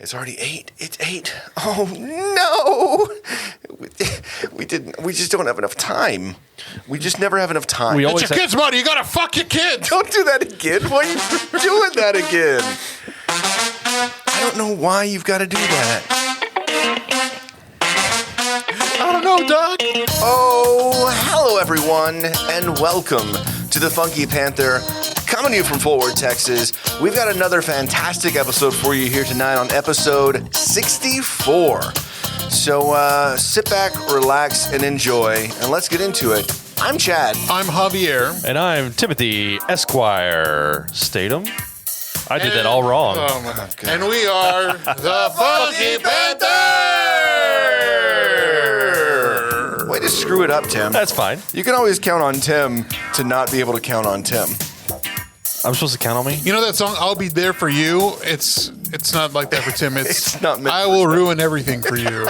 It's already 8. It's 8. Oh, no. We just don't have enough time. We just never have enough time. It's your kids' money. You got to fuck your kids. Don't do that again. Why are you doing that again? I don't know why you've got to do that. I don't know, Doc. Oh, hello, everyone, and welcome to the Funky Panther. Coming to you from Fort Worth, Texas, we've got another fantastic episode for you here tonight on episode 64. So sit back, relax, and enjoy, and let's get into it. I'm Chad. I'm Javier. And I'm Timothy Esquire Statham. I did that all wrong. Oh my God. And we are the Funky Panther. Way to screw it up, Tim. That's fine. You can always count on Tim to not be able to count on Tim. I'm supposed to count on me? You know that song, I'll Be There For You? It's not like that for Tim. It's not meant I for will Tim. ruin everything for you.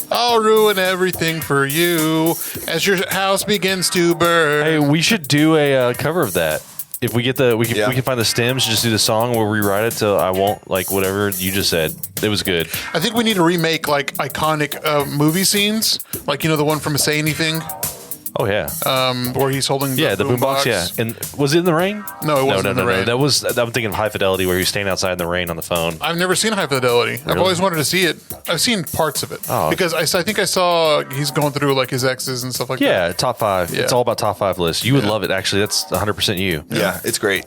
I'll ruin everything for you as your house begins to burn. Hey, we should do a cover of that. If we get we can find the stems, just do the song, we'll rewrite it till I won't, like, whatever you just said. It was good. I think we need to remake, like, iconic movie scenes. Like, you know, the one from Say Anything? Oh, yeah. Where he's holding the boombox, yeah. And was it in the rain? No, it wasn't in the rain. That was, I'm thinking of High Fidelity where he was standing outside in the rain on the phone. I've never seen High Fidelity. Really? I've always wanted to see it. I've seen parts of it. Oh. Because I think I saw he's going through, like, his exes and stuff like that. Yeah, top 5. Yeah. It's all about top 5 lists. You would love it, actually. That's 100% you. Yeah, it's great.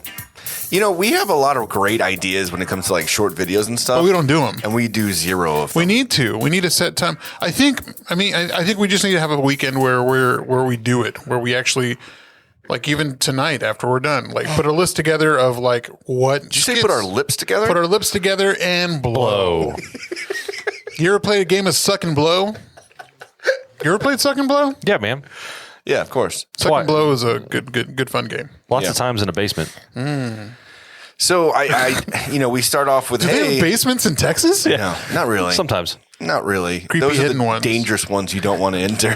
You know, we have a lot of great ideas when it comes to, like, short videos and stuff. But we don't do them. And we do 0 of them. We need to. We need a set time. I think we just need to have a weekend where we do it, where we actually, like, even tonight after we're done, like, put a list together of, like, what. Did you say put our lips together? Put our lips together and blow. You ever played a game of Suck and Blow? You ever played Suck and Blow? Yeah, man. Yeah, of course. Suck and Blow is a good fun game. Lots of times in a basement. So we start off with, Do they have basements in Texas? Yeah. No, not really. Sometimes. Not really. Creepy Those are hidden the ones. dangerous ones you don't want to enter.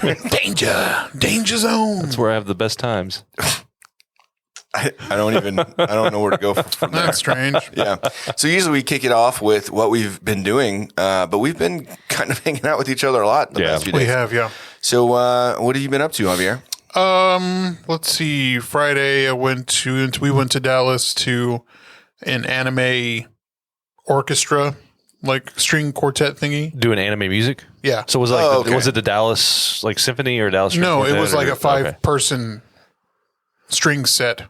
Danger zone. That's where I have the best times. I don't know where to go from there. That's strange. Yeah. So usually we kick it off with what we've been doing, but we've been kind of hanging out with each other a lot the past few days. We have, yeah. So what have you been up to, Javier? Let's see. Friday we went to Dallas to an anime orchestra, like string quartet thingy. Doing anime music? Yeah. So was it like okay. was it the Dallas like symphony or Dallas? No, String it was Quartet, like a 5-person string set.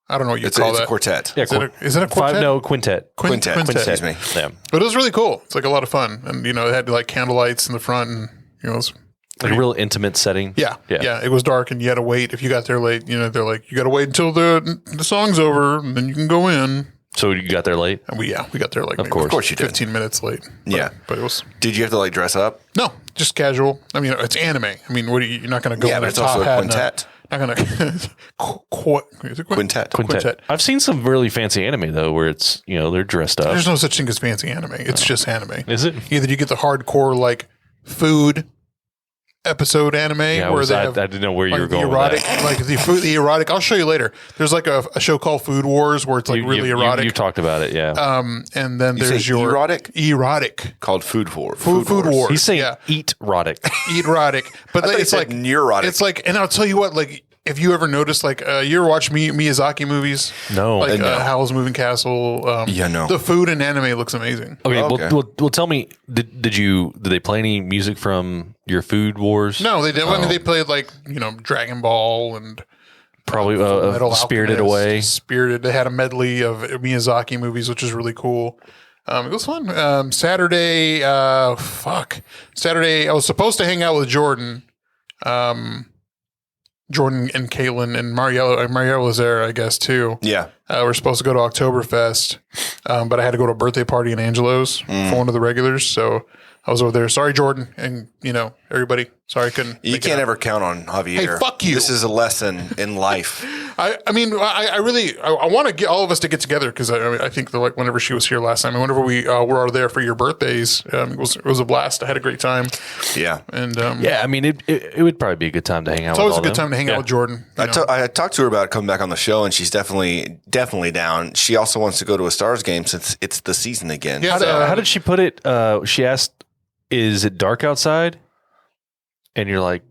I don't know what you call It's that. a quartet. Yeah, Is it a quartet? Quintet. Quintet. Excuse me. Yeah. But it was really cool. It's like a lot of fun, and you know, it had like candle lights in the front, and you know, it was Like a real intimate setting. Yeah. It was dark, and you had to wait. If you got there late, you know, they're like, you got to wait until the song's over, and then you can go in. So you got there late? And we got there like Of course you did. 15 minutes late. Yeah. But it was Did you have to like dress up? no, just casual. I mean, it's anime. I mean, you're not going to go Yeah, in but a it's top also a hat. quintet. Not going to is it Quintet. Quintet. I've seen some really fancy anime though, where it's they're dressed up. There's no such thing as fancy anime. It's just anime. Is it? Either you get the hardcore like food episode anime Yeah, where they I have didn't know where you like were the going erotic, with that. like the erotic. I'll show you later. There's like a show called Food Wars where it's like really erotic. You talked about it, yeah. And then there's say your erotic called Food Wars. Food Wars. He's saying yeah. eat erotic. Erotic, but I thought he it's said like neurotic. It's like, and I'll tell you what, like if you ever noticed, like you ever watch Miyazaki movies? No. Like No. Howl's Moving Castle. No. The food in anime looks amazing. Okay, Okay. Well, tell me, did they play any music from your Food Wars? No, they did. I mean, they played like Dragon Ball and Probably Metal Spirited Alchemist, Away. Spirited. They had a medley of Miyazaki movies, which is really cool. It was fun. Saturday, Saturday, I was supposed to hang out with Jordan. Jordan and Caitlin and Mariella was there, I guess, too. Yeah. We're supposed to go to Oktoberfest, but I had to go to a birthday party in Angelo's for one of the regulars. So I was over there. Sorry, Jordan, and everybody. Sorry, I couldn't. You can't ever count on Javier. Hey, fuck you. This is a lesson in life. I want to get all of us to get together because I think whenever she was here last time, and whenever we were there for your birthdays, it was a blast. I had a great time. Yeah, and it would probably be a good time to hang out. It's always a good time to hang out with Jordan. I talked to her about coming back on the show, and she's definitely down. She also wants to go to a Stars game since it's the season again. Yeah, how did she put it? She asked, "Is it dark outside?" And you're like,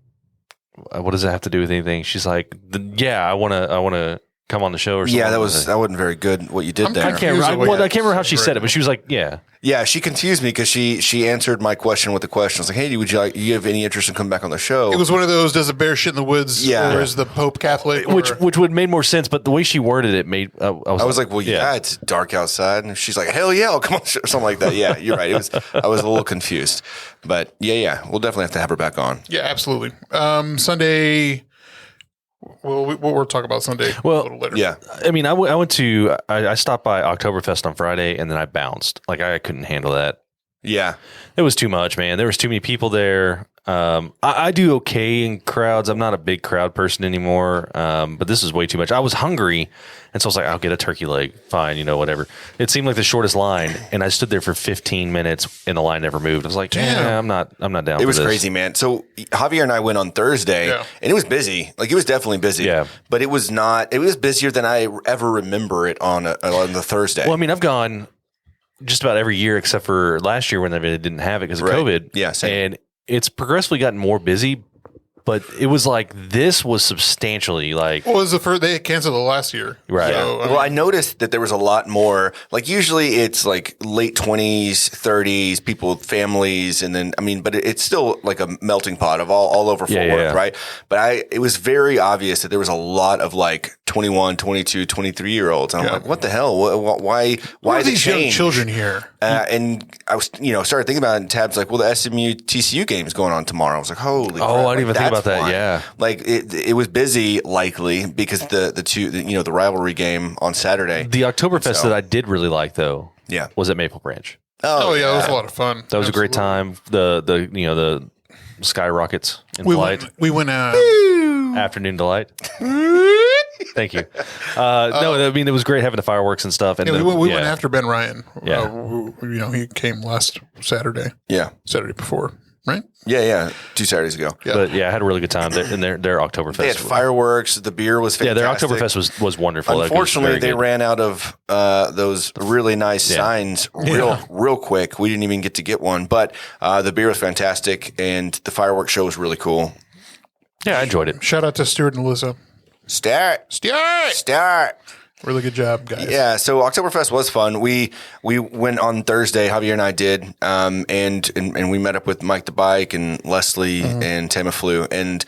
what does that have to do with anything? She's like, I want to come on the show or something. Yeah, that wasn't very good what you did there. I can't remember how she said it, but she was like, yeah. Yeah, she confused me because she answered my question with the question. I was like, hey, you have any interest in coming back on the show? It was one of those, does a bear shit in the woods? Yeah. Or is the Pope Catholic? Which would make more sense, but the way she worded it made... I was like, it's dark outside. And she's like, hell yeah, I'll come on the show. Something like that. Yeah, you're right. I was a little confused. But yeah, we'll definitely have to have her back on. Yeah, absolutely. Sunday... Well, we'll talk about Sunday a little later. Yeah. I mean, I stopped by Oktoberfest on Friday, and then I bounced. Like, I couldn't handle that. Yeah. It was too much, man. There was too many people there. I do okay in crowds. I'm not a big crowd person anymore, but this is way too much. I was hungry, and so I was like, I'll get a turkey leg. Fine, whatever. It seemed like the shortest line, and I stood there for 15 minutes, and the line never moved. I was like, damn, I'm not down. It was crazy, man. So Javier and I went on Thursday, and it was busy. Like, it was definitely busy. Yeah. But it was not. It was busier than I ever remember it on the Thursday. Well, I mean, I've gone just about every year except for last year when they didn't have it because of COVID. Yeah, same. And it's progressively gotten more busy, but it was like this was substantially like. Well, it was the first they canceled it last year, right? So, I noticed that there was a lot more. Like, usually it's like late 20s, 30s, people with families, and then but it's still like a melting pot of all over Fort Worth, right? But it was very obvious that there was a lot of like 21, 22, 23 year olds, and I'm like, what the hell? Why are these young children here? And I was, started thinking about it, and Tab's like, well, the SMU TCU game is going on tomorrow. I was like, holy crap. I didn't even think about that. Why. Yeah. Like, it was busy likely because the rivalry game on Saturday. The Oktoberfest that I did really like though. Yeah. Was at Maple Branch. Oh yeah. That was a lot of fun. That was a great time. The skyrockets in flight. We went afternoon delight. Thank you. No, I mean, it was great having the fireworks and stuff. And we went after Ben Ryan. Yeah. He came last Saturday. Yeah. Saturday before, right? Yeah. 2 Saturdays ago. Yeah. But I had a really good time there in their Oktoberfest. They had fireworks. The beer was fantastic. Yeah, their Oktoberfest was wonderful. Unfortunately, they ran out of those really nice signs real quick. We didn't even get to get one. But the beer was fantastic, and the fireworks show was really cool. Yeah, I enjoyed it. Shout out to Stuart and Alyssa. Start. Really good job, guys. Yeah, so Oktoberfest was fun. We went on Thursday, Javier and I did, and we met up with Mike the Bike and Leslie and Tamiflu, and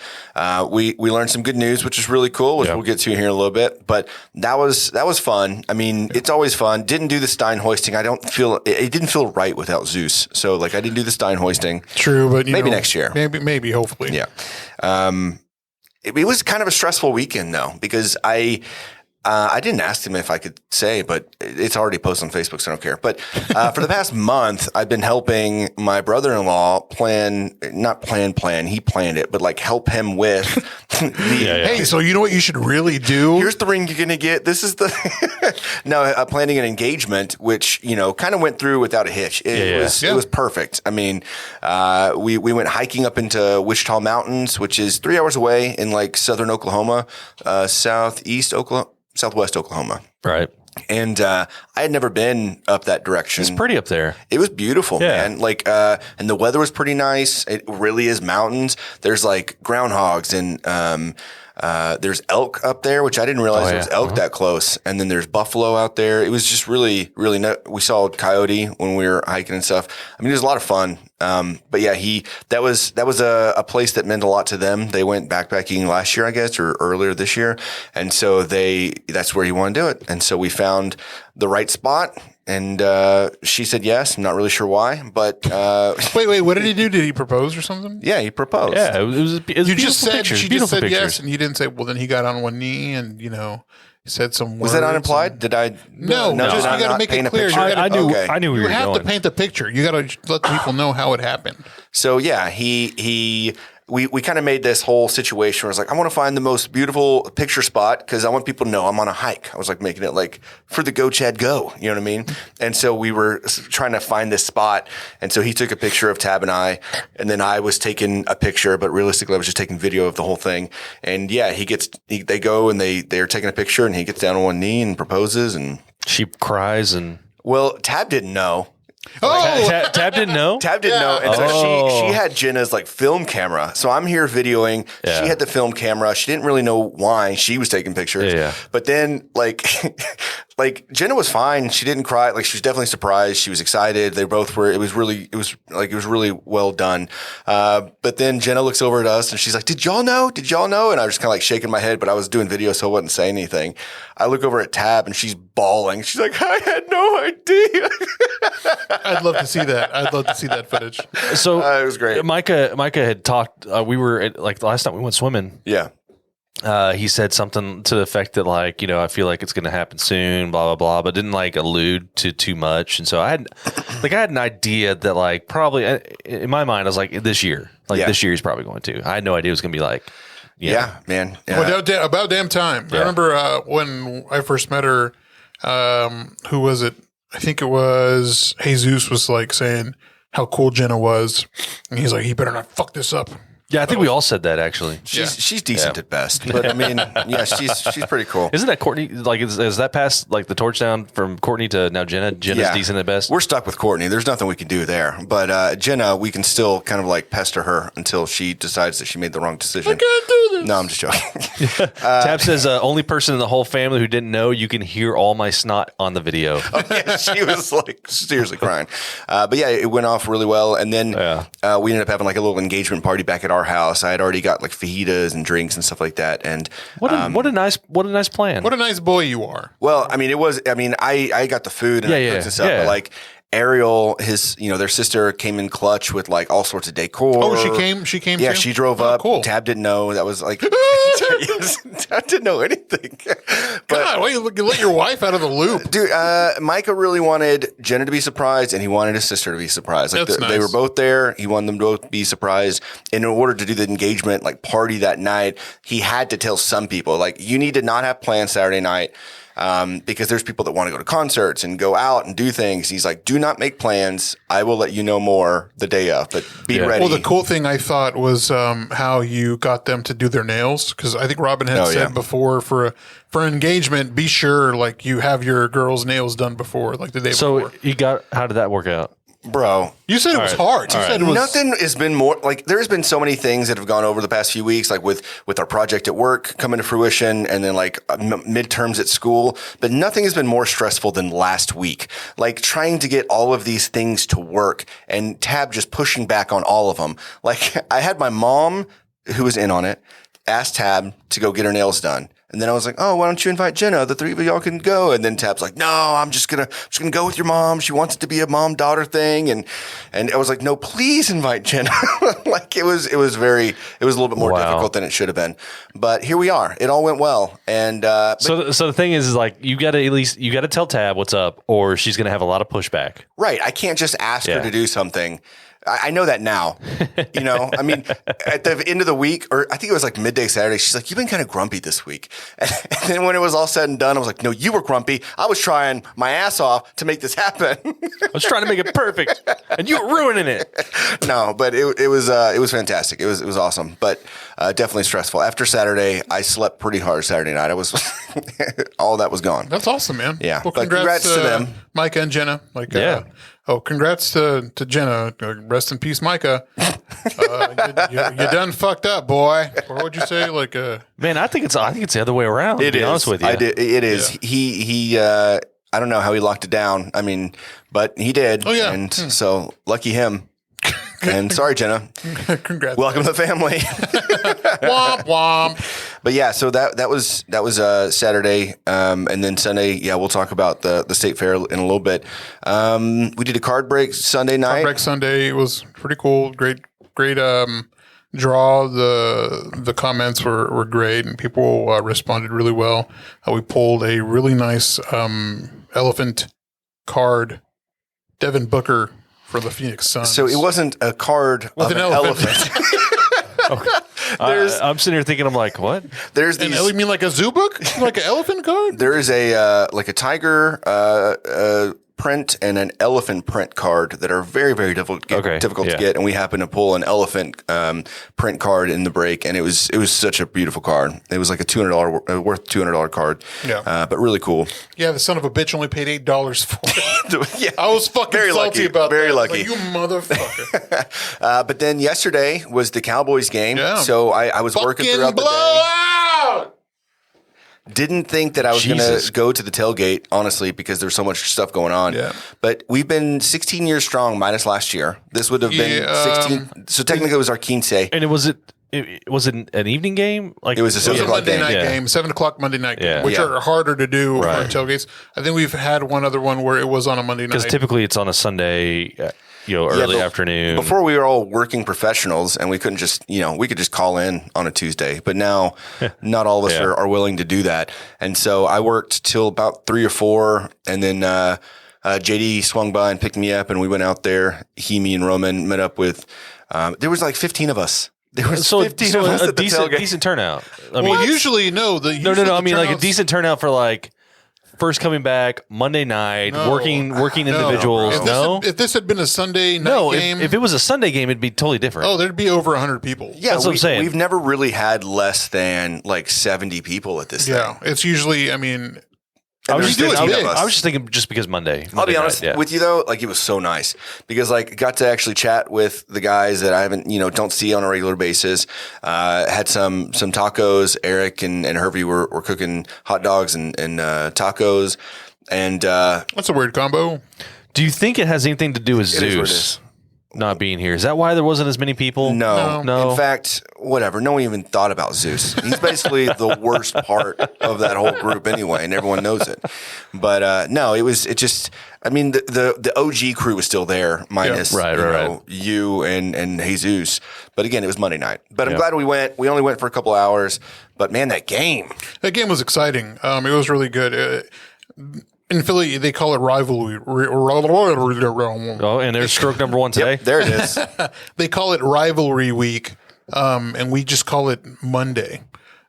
we learned some good news, which is really cool, which we'll get to here in a little bit. But that was fun. I mean, it's always fun. Didn't do the Stein hoisting. It didn't feel right without Zeus. So I didn't do the Stein hoisting. True, but maybe next year. Maybe hopefully. Yeah. It was kind of a stressful weekend though, because I didn't ask him if I could say, but it's already posted on Facebook, so I don't care. But for the past month, I've been helping my brother-in-law not plan. He planned it, but help him with Hey, so you know what you should really do? Here's the ring you're going to get. This is the planning an engagement, which, kind of went through without a hitch. It was perfect. I mean, we went hiking up into Wichita Mountains, which is 3 hours away in southern Oklahoma, southwest Oklahoma. Right. And I had never been up that direction. It's pretty up there. It was beautiful, man. And the weather was pretty nice. It really is mountains. There's groundhogs and there's elk up there, which I didn't realize there was elk that close. And then there's buffalo out there. It was just really, really we saw coyote when we were hiking and stuff. I mean, it was a lot of fun. But yeah, that was a place that meant a lot to them. They went backpacking last year, I guess, or earlier this year. And so that's where he wanted to do it. And so we found the right spot. And she said yes. I'm not really sure why, but wait. What did he do? Did he propose or something? Yeah, he proposed. Yeah, it was you just said pictures, she just said yes, and you didn't say. Well, then he got on one knee and said some words. Was that unimplied? Did I? No. Did Just I you got to not make paint it a clear. picture? I knew. Okay. I knew where You you were have going. to paint the picture. You got to let people know how it happened. So yeah, we kind of made this whole situation where I was like, I want to find the most beautiful picture spot because I want people to know I'm on a hike. I was like making it like for the Go Chad Go, you know what I mean? And so we were trying to find this spot. And so he took a picture of Tab and I, and then I was taking a picture, but realistically I was just taking video of the whole thing. And yeah, they go and they're taking a picture and he gets down on one knee and proposes and She cries and. well, Tab didn't know. Oh, Tab didn't know. Tab didn't know, and so she had Jenna's like film camera. So I'm here videoing. Yeah. She had the film camera. She didn't really know why she was taking pictures. Yeah. But then like Jenna was fine. She didn't cry. Like she was definitely surprised. She was excited. They both were. It was really well done. But then Jenna looks over at us and she's like, "Did y'all know? Did y'all know?" And I was just kind of like shaking my head, but I was doing video, so I wasn't saying anything. I look over at Tab and she's bawling. She's like, "I had no idea." I'd love to see that. I'd love to see that footage. So it was great. Micah had talked. We were like the last time we went swimming. Yeah. He said something to the effect that like, I feel like it's going to happen soon, blah, blah, blah, but didn't like allude to too much. And so I had an idea that like probably in my mind, I was like this year this year he's probably going to. I had no idea it was going to be like, Yeah, man. Yeah. Well, about damn time. Yeah. I remember when I first met her, who was it? I think it was Jesus was like saying how cool Jenna was. And he's like, he better not fuck this up. Yeah, I think we all said that actually. She's decent at best, but I mean, yeah, she's pretty cool. Isn't that Courtney? Like, is that passed like the torch down from Courtney to now Jenna? Jenna's decent at best. We're stuck with Courtney. There's nothing we can do there. But Jenna, we can still kind of like pester her until she decides that she made the wrong decision. I can't do this. No, I'm just joking. Tab says only person in the whole family who didn't know you can hear all my snot on the video. Yeah, she was like seriously crying. But yeah, it went off really well. And then we ended up having like a little engagement party back at our house. I had already got like fajitas and drinks and stuff like that. And what a nice plan. What a nice boy you are. well, I mean, I got the food and I cooked and stuff, but like Ariel, their sister came in clutch with like all sorts of decor. Oh, she came. Yeah, too? she drove Oh, up. Cool. Tab didn't know. That was like, Tab didn't know anything. But God, why you let your wife out of the loop? dude, Micah really wanted Jenna to be surprised, and he wanted his sister to be surprised. Like That's they nice. were both there. He wanted them to both be surprised. And in order to do the engagement like party that night, he had to tell some people like, you need to not have plans Saturday night. Because there's people that want to go to concerts and go out and do things. He's like, do not make plans. I will let you know more the day of, but be ready. Well, the cool thing I thought was how you got them to do their nails, because I think Robin had said before for an engagement, be sure like you have your girl's nails done before, like the day before. So how did that work out? Bro, You said it was hard. You said it was nothing has been more like there's been so many things that have gone over the past few weeks, like with our project at work coming to fruition and then like midterms at school. But nothing has been more stressful than last week, like trying to get all of these things to work and Tab just pushing back on all of them. Like I had my mom, who was in on it, ask Tab to go get her nails done. And then I was like, oh, why don't you invite Jenna? The three of y'all can go. And then Tab's like, no, I'm just gonna go with your mom. She wants it to be a mom-daughter thing. And I was like, no, please invite Jenna. Like it was a little bit more difficult than it should have been. But here we are. It all went well. And So the thing is like you got to tell Tab what's up, or she's gonna have a lot of pushback. right, I can't just ask her to do something. I know that now, I mean, at the end of the week, or I think it was like midday Saturday, she's like, you've been kind of grumpy this week. And then when it was all said and done, I was like, no, you were grumpy. I was trying my ass off to make this happen. I was trying to make it perfect, and you were ruining it. No, but it was fantastic. It was awesome, but definitely stressful. After Saturday, I slept pretty hard Saturday night. I was, all that was gone. That's awesome, man. Yeah, Well, but congrats to them. Micah and Jenna. Congrats to Jenna. Rest in peace, Micah. You done fucked up, boy. Or what'd you say? Man, I think it's the other way around. To be honest with you, It is. Yeah. He I don't know how he locked it down. I mean, but he did. Oh yeah. And so lucky him. And sorry, Jenna. Congrats. Welcome to the family. Womp womp. But yeah, so that was Saturday, and then Sunday. Yeah, we'll talk about the state fair in a little bit. We did a card break Sunday night. Card break Sunday was pretty cool. Great draw. The comments were great, and people responded really well. We pulled a really nice elephant card, Devin Booker for the Phoenix Suns. So it wasn't a card with an elephant. I'm sitting here thinking, I'm like, what? There's these. You mean like a zoo book, like an elephant card? There is a like a tiger print and an elephant print card that are very, very difficult to get, and we happened to pull an elephant print card in the break, and it was such a beautiful card. It was like a $200 worth $200 card, but really cool. Yeah, the son of a bitch only paid $8 for it. Yeah, I was fucking very salty lucky, about very that. lucky. Like, you motherfucker. But then yesterday was the Cowboys game, so I was working throughout the day. Blowout! Didn't think that I was going to go to the tailgate, honestly, because there's so much stuff going on. Yeah. But we've been 16 years strong minus last year. This would have been 16. So technically it was our quince. And was it an evening game? Like it was a 7 o'clock Monday night game, 7 o'clock Monday night game, which are harder to do for tailgates. I think we've had one other one where it was on a Monday night. Because typically it's on a Sunday, early afternoon. Before we were all working professionals and we couldn't just, we could just call in on a Tuesday. But now not all of us are willing to do that. And so I worked till about 3 or 4, and then JD swung by and picked me up, and we went out there. He, me, and Roman met up with, there was like 15 of us. There was 15 of us at the tailgate. Decent turnout. Usually, no. I mean, like a decent turnout for like first coming back Monday night, working individuals. If this had been a Sunday night game, if it was a Sunday game, it'd be totally different. Oh, there'd be over 100 people. Yeah, that's what I'm saying. We've never really had less than like 70 people at this thing. Yeah, it's usually. I mean. I was just thinking just because Monday I'll be honest with you though, like it was so nice because like got to actually chat with the guys that I haven't, don't see on a regular basis. Had some tacos. Eric and Hervey were cooking hot dogs and tacos. And that's a weird combo. Do you think it has anything to do with Zeus not being here? Is that why there wasn't as many people? No. In fact, whatever. No one even thought about Zeus. He's basically the worst part of that whole group anyway, and everyone knows it. But no, the OG crew was still there, minus you and Jesus. But again, it was Monday night. But I'm glad we went. We only went for a couple hours. But man, that game was exciting. It was really good. In Philly, they call it rivalry. Oh, and there's stroke number 1 today. Yep, there it is. They call it rivalry week, and we just call it Monday.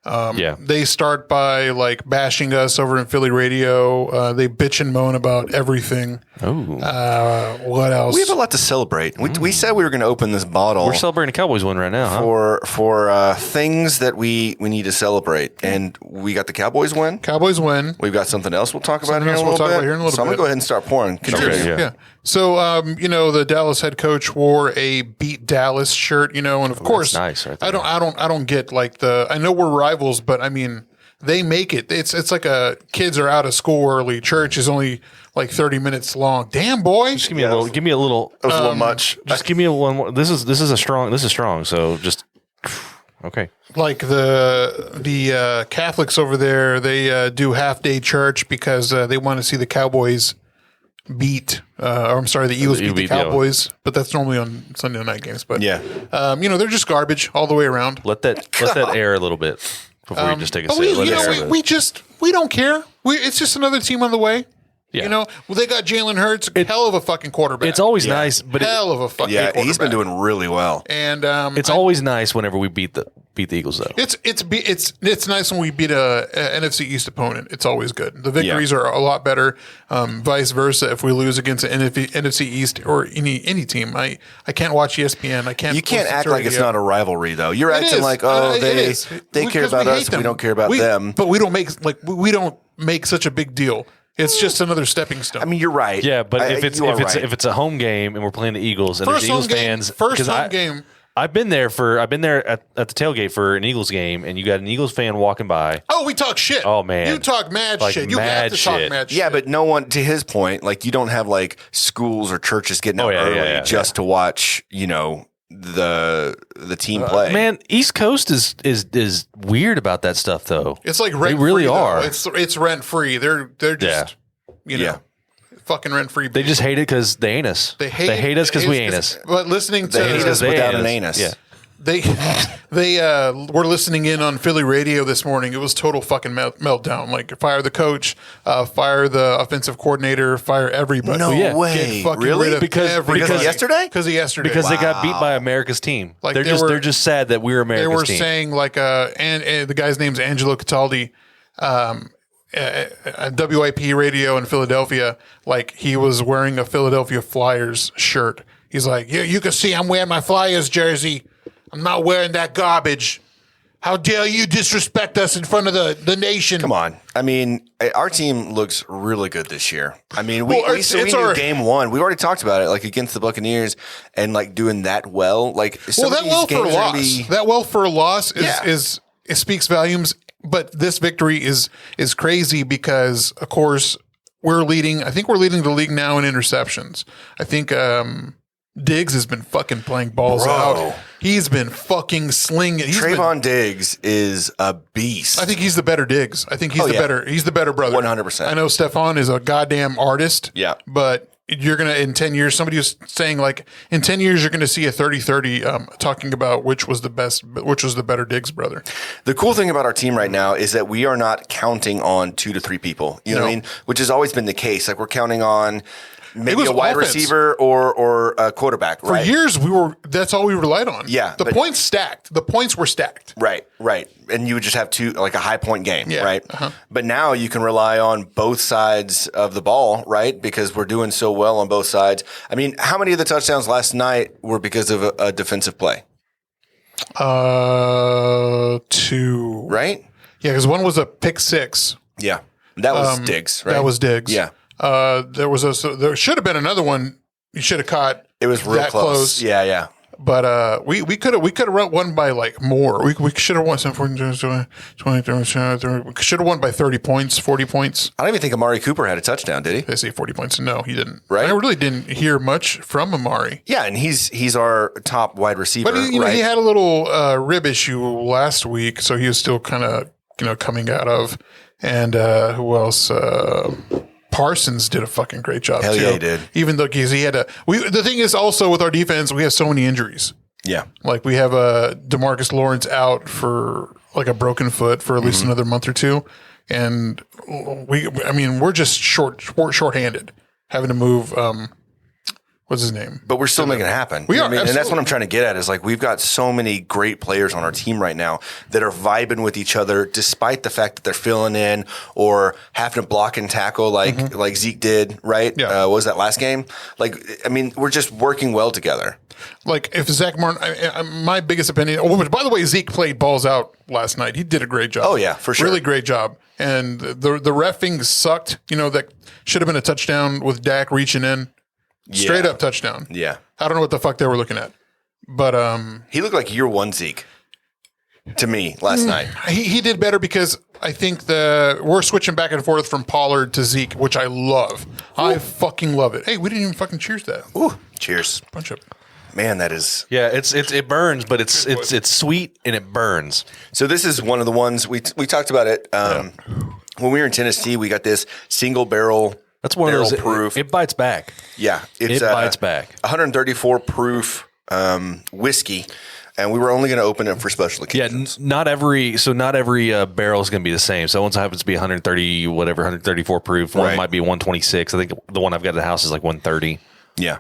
They start by like bashing us over in Philly radio. They bitch and moan about everything. Oh, what else? We have a lot to celebrate. We said we were going to open this bottle. We're celebrating a Cowboys win right now, for things that we need to celebrate, and we got the Cowboys win. We've got something else we'll talk about here in a little bit. So I'm going to go ahead and start pouring. Yeah. So, the Dallas head coach wore a Beat Dallas shirt, and of course, nice right there. I don't get like I know we're rivals, but I mean, they make it. It's like kids are out of school early. Church is only like 30 minutes long. Damn, boy. Just give me a little. That was a little much. Just give me one more. This is strong. So just okay. Like the Catholics over there, they do half day church because they want to see the Cowboys beat. The Eagles beat the Cowboys, but that's normally on Sunday night games. But they're just garbage all the way around. Let that air a little bit before you just take a sip. We don't care. It's just another team on the way. Yeah. They got Jalen Hurts, hell of a fucking quarterback. It's always nice, but hell of a fucking quarterback. He's been doing really well. And it's always nice whenever we beat the Eagles, though. It's nice when we beat a NFC East opponent. It's always good. The victories are a lot better. Vice versa, if we lose against an NFC East or any team, I can't watch ESPN. I can't. You can't act like it's not a rivalry, though. You're acting like they care about us. We don't care about them. But we don't make such a big deal. It's just another stepping stone. I mean, you're right. Yeah, but if it's a home game and we're playing the Eagles and there's Eagles fans, game. I've been there at the tailgate for an Eagles game, and you got an Eagles fan walking by. Oh, we talk shit. Oh man, you talk mad shit. You have to talk mad shit. Yeah, but no one, to his point, like you don't have like schools or churches getting out early just to watch, the team play. Man, East Coast is weird about that stuff though. It's like rent free. They really are. It's rent free. They're just fucking rent free. They just hate it because they ain't us. They hate us because we ain't us. But listening to they hate us without an anus. Yeah. They were listening in on Philly radio this morning. It was total fucking meltdown. Like, fire the coach, fire the offensive coordinator, fire everybody. No way. Really? Because yesterday? Because of yesterday. Because they got beat by America's team. Like they're just sad that we're America's team. They were saying like, and the guy's name's Angelo Cataldi, WIP radio in Philadelphia. Like, he was wearing a Philadelphia Flyers shirt. He's like, yeah, you can see I'm wearing my Flyers jersey. I'm not wearing that garbage. How dare you disrespect us in front of the nation? Come on. I mean, our team looks really good this year. I mean, we knew game one. We already talked about it, like against the Buccaneers, and like doing that well. Like, that well for a loss is it speaks volumes. But this victory is crazy because, of course, we're leading. I think we're leading the league now in interceptions. I think Diggs has been fucking playing balls out. He's been fucking slinging. Trayvon Diggs is a beast. I think he's the better Diggs. I think he's the better brother. 100%. I know Stephon is a goddamn artist. Yeah. But you're going to, in 10 years, somebody was saying like, in 10 years, you're going to see a 30-30 talking about which was the better Diggs brother. The cool thing about our team right now is that we are not counting on 2 to 3 people. You know what I mean? Which has always been the case. Like, we're counting on maybe a wide receiver or a quarterback. For years, that's all we relied on. Yeah. The points stacked. The points were stacked. Right. And you would just have a high point game, right? Uh-huh. But now you can rely on both sides of the ball, right? Because we're doing so well on both sides. I mean, how many of the touchdowns last night were because of a defensive play? 2. Right? Yeah, because one was a pick 6. Yeah. That was Diggs, right? That was Diggs. Yeah. There should have been another one you should have caught. It was real close. Yeah. But we could have won by like more. We should have won some 20, should have won by 30 points, 40 points. I don't even think Amari Cooper had a touchdown, did he? They say 40 points. No, he didn't. Right. I really didn't hear much from Amari. Yeah, and he's our top wide receiver. But he had a little rib issue last week, so he was still kind of coming out of. And who else? Parsons did a fucking great job. Hell too. Yeah, he did. Even though he had the thing is also with our defense, we have so many injuries. Yeah. Like we have DeMarcus Lawrence out for like a broken foot for at least another month or two. And we're just short-handed having to move, what's his name? But we're still making it happen. We are, and that's what I'm trying to get at is like we've got so many great players on our team right now that are vibing with each other despite the fact that they're filling in or having to block and tackle like Zeke did, right? Yeah. What was that last game? Like, I mean, we're just working well together. Like if Zach Martin, my biggest opinion, by the way, Zeke played balls out last night. He did a great job. Oh yeah, for sure. Really great job. And the reffing sucked. That should have been a touchdown with Dak reaching in. Straight up touchdown. Yeah. I don't know what the fuck they were looking at. But he looked like year one Zeke to me last night. He did better because I think we're switching back and forth from Pollard to Zeke, which I love. Ooh. I fucking love it. Hey, we didn't even fucking cheers that. Ooh, cheers. Bunch of Man, that is. Yeah, it burns, but it's sweet and it burns. So this is one of the ones we talked about it when we were in Tennessee. We got this single barrel. That's one of those proof. It bites back. Yeah, it bites back. 134 proof whiskey, and we were only going to open it for special occasions. Yeah, not every barrel is going to be the same. So once it happens to be 134 proof. One might be 126. I think the one I've got at the house is like 130. Yeah.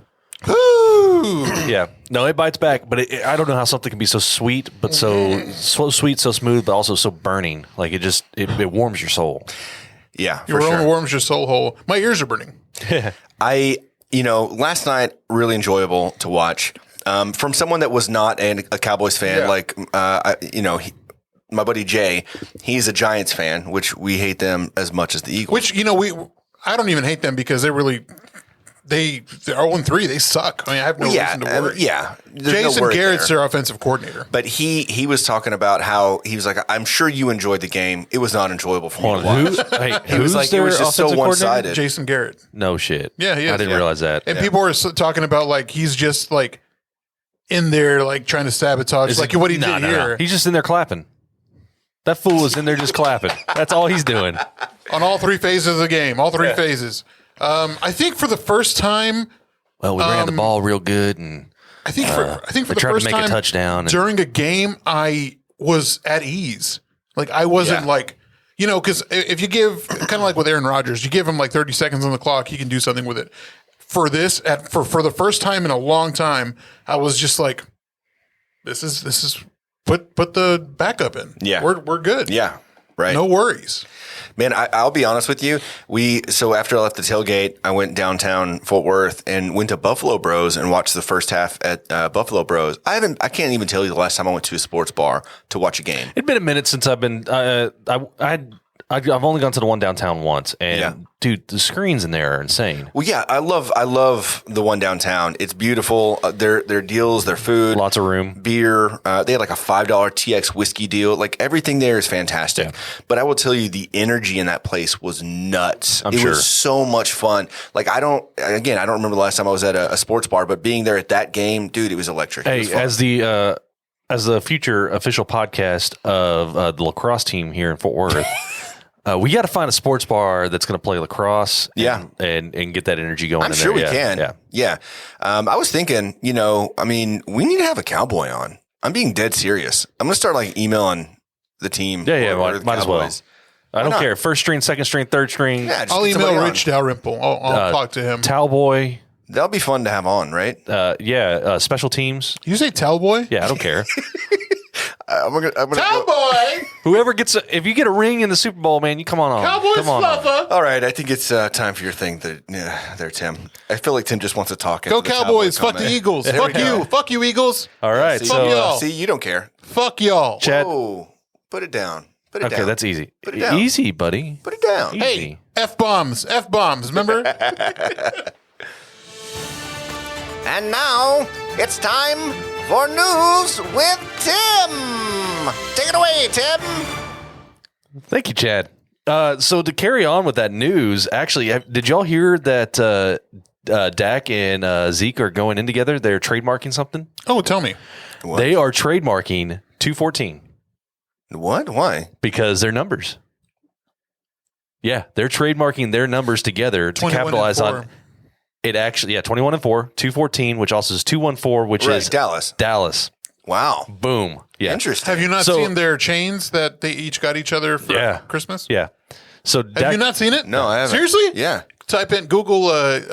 Ooh. Yeah. No, it bites back, but I don't know how something can be so sweet, but so sweet, so smooth, but also so burning. Like it warms your soul. Yeah, your own warms your soul hole. My ears are burning. Last night really enjoyable to watch. From someone that was not a Cowboys fan, my buddy Jay, he's a Giants fan, which we hate them as much as the Eagles. Which I don't even hate them because they're 0-3. They suck. I mean, I have no reason to worry. Jason Garrett's their offensive coordinator. But he was talking about how he was like, I'm sure you enjoyed the game. It was not enjoyable for me to watch. He was like, it was just so one-sided. Jason Garrett. No shit. Yeah, he is. I didn't realize that. And people are talking about like he's just like in there like trying to sabotage what he did here. He's just in there clapping. That fool is in there just clapping. That's all he's doing. On all 3 phases of the game. All 3 phases. I think for the first time, we ran the ball real good, and I think for the tried first to make time a touchdown during a game, I was at ease. Like I wasn't like, because if you give kind of like with Aaron Rodgers, you give him like 30 seconds on the clock, he can do something with it. For this, for the first time in a long time, I was just like, this is put the backup in. Yeah, we're good. Yeah, right. No worries. Man, I'll be honest with you. So after I left the tailgate, I went downtown Fort Worth and went to Buffalo Bros and watched the first half at Buffalo Bros. I can't even tell you the last time I went to a sports bar to watch a game. It'd been a minute since I've been. I've only gone to the one downtown once, and dude, the screens in there are insane. Well, yeah, I love the one downtown. It's beautiful. Their deals, their food, Lots of room. beer. They had like a $5 TX whiskey deal. Like everything there is fantastic. Yeah. But I will tell you, the energy in that place was nuts. I'm it sure. was so much fun. Like I don't remember the last time I was at a sports bar, but being there at that game, dude, it was electric. It was Hey, fun. as the future official podcast of the lacrosse team here in Fort Worth. We got to find a sports bar that's going to play lacrosse, and get that energy going. I'm sure we can. Yeah. I was thinking, we need to have a Cowboy on. I'm being dead serious. I'm going to start like emailing the team. Might as well. I don't care. First string, second string, third string. Yeah, I'll email Rich Dalrymple. I'll talk to him. Towboy. That'll be fun to have on, right? Special teams. You say Towboy? Yeah, I don't care. I'm gonna Towboy! Whoever gets if you get a ring in the Super Bowl, man, you come on. Cowboys come on. lover! All right, I think it's time for your thing there, Tim. I feel like Tim just wants to talk. Go Cowboys! Fuck the Eagles! Fuck you! Fuck you, Eagles! All right, see, you don't care. Fuck y'all! Chad. Whoa, put it down. Put it down. Okay, that's easy. Put it down. Easy, buddy. Put it down. Easy. Hey, F-bombs! Remember? And now it's time for news with Tim. Take it away, Tim. Thank you, Chad. So to carry on with that news, actually, did y'all hear that Dak and Zeke are going in together? They're trademarking something. Oh, tell me. What? They are trademarking 214 What? Why? because their numbers. Yeah, they're trademarking their numbers together to capitalize on it. Actually, 21 and 4, 214, which also is 214, which is Dallas. Wow. Boom. Yeah. Interesting. Have you not seen their chains that they each got each other for Christmas? Yeah. So Have you not seen it? No, I haven't. Seriously? Yeah. Type in Google Zach.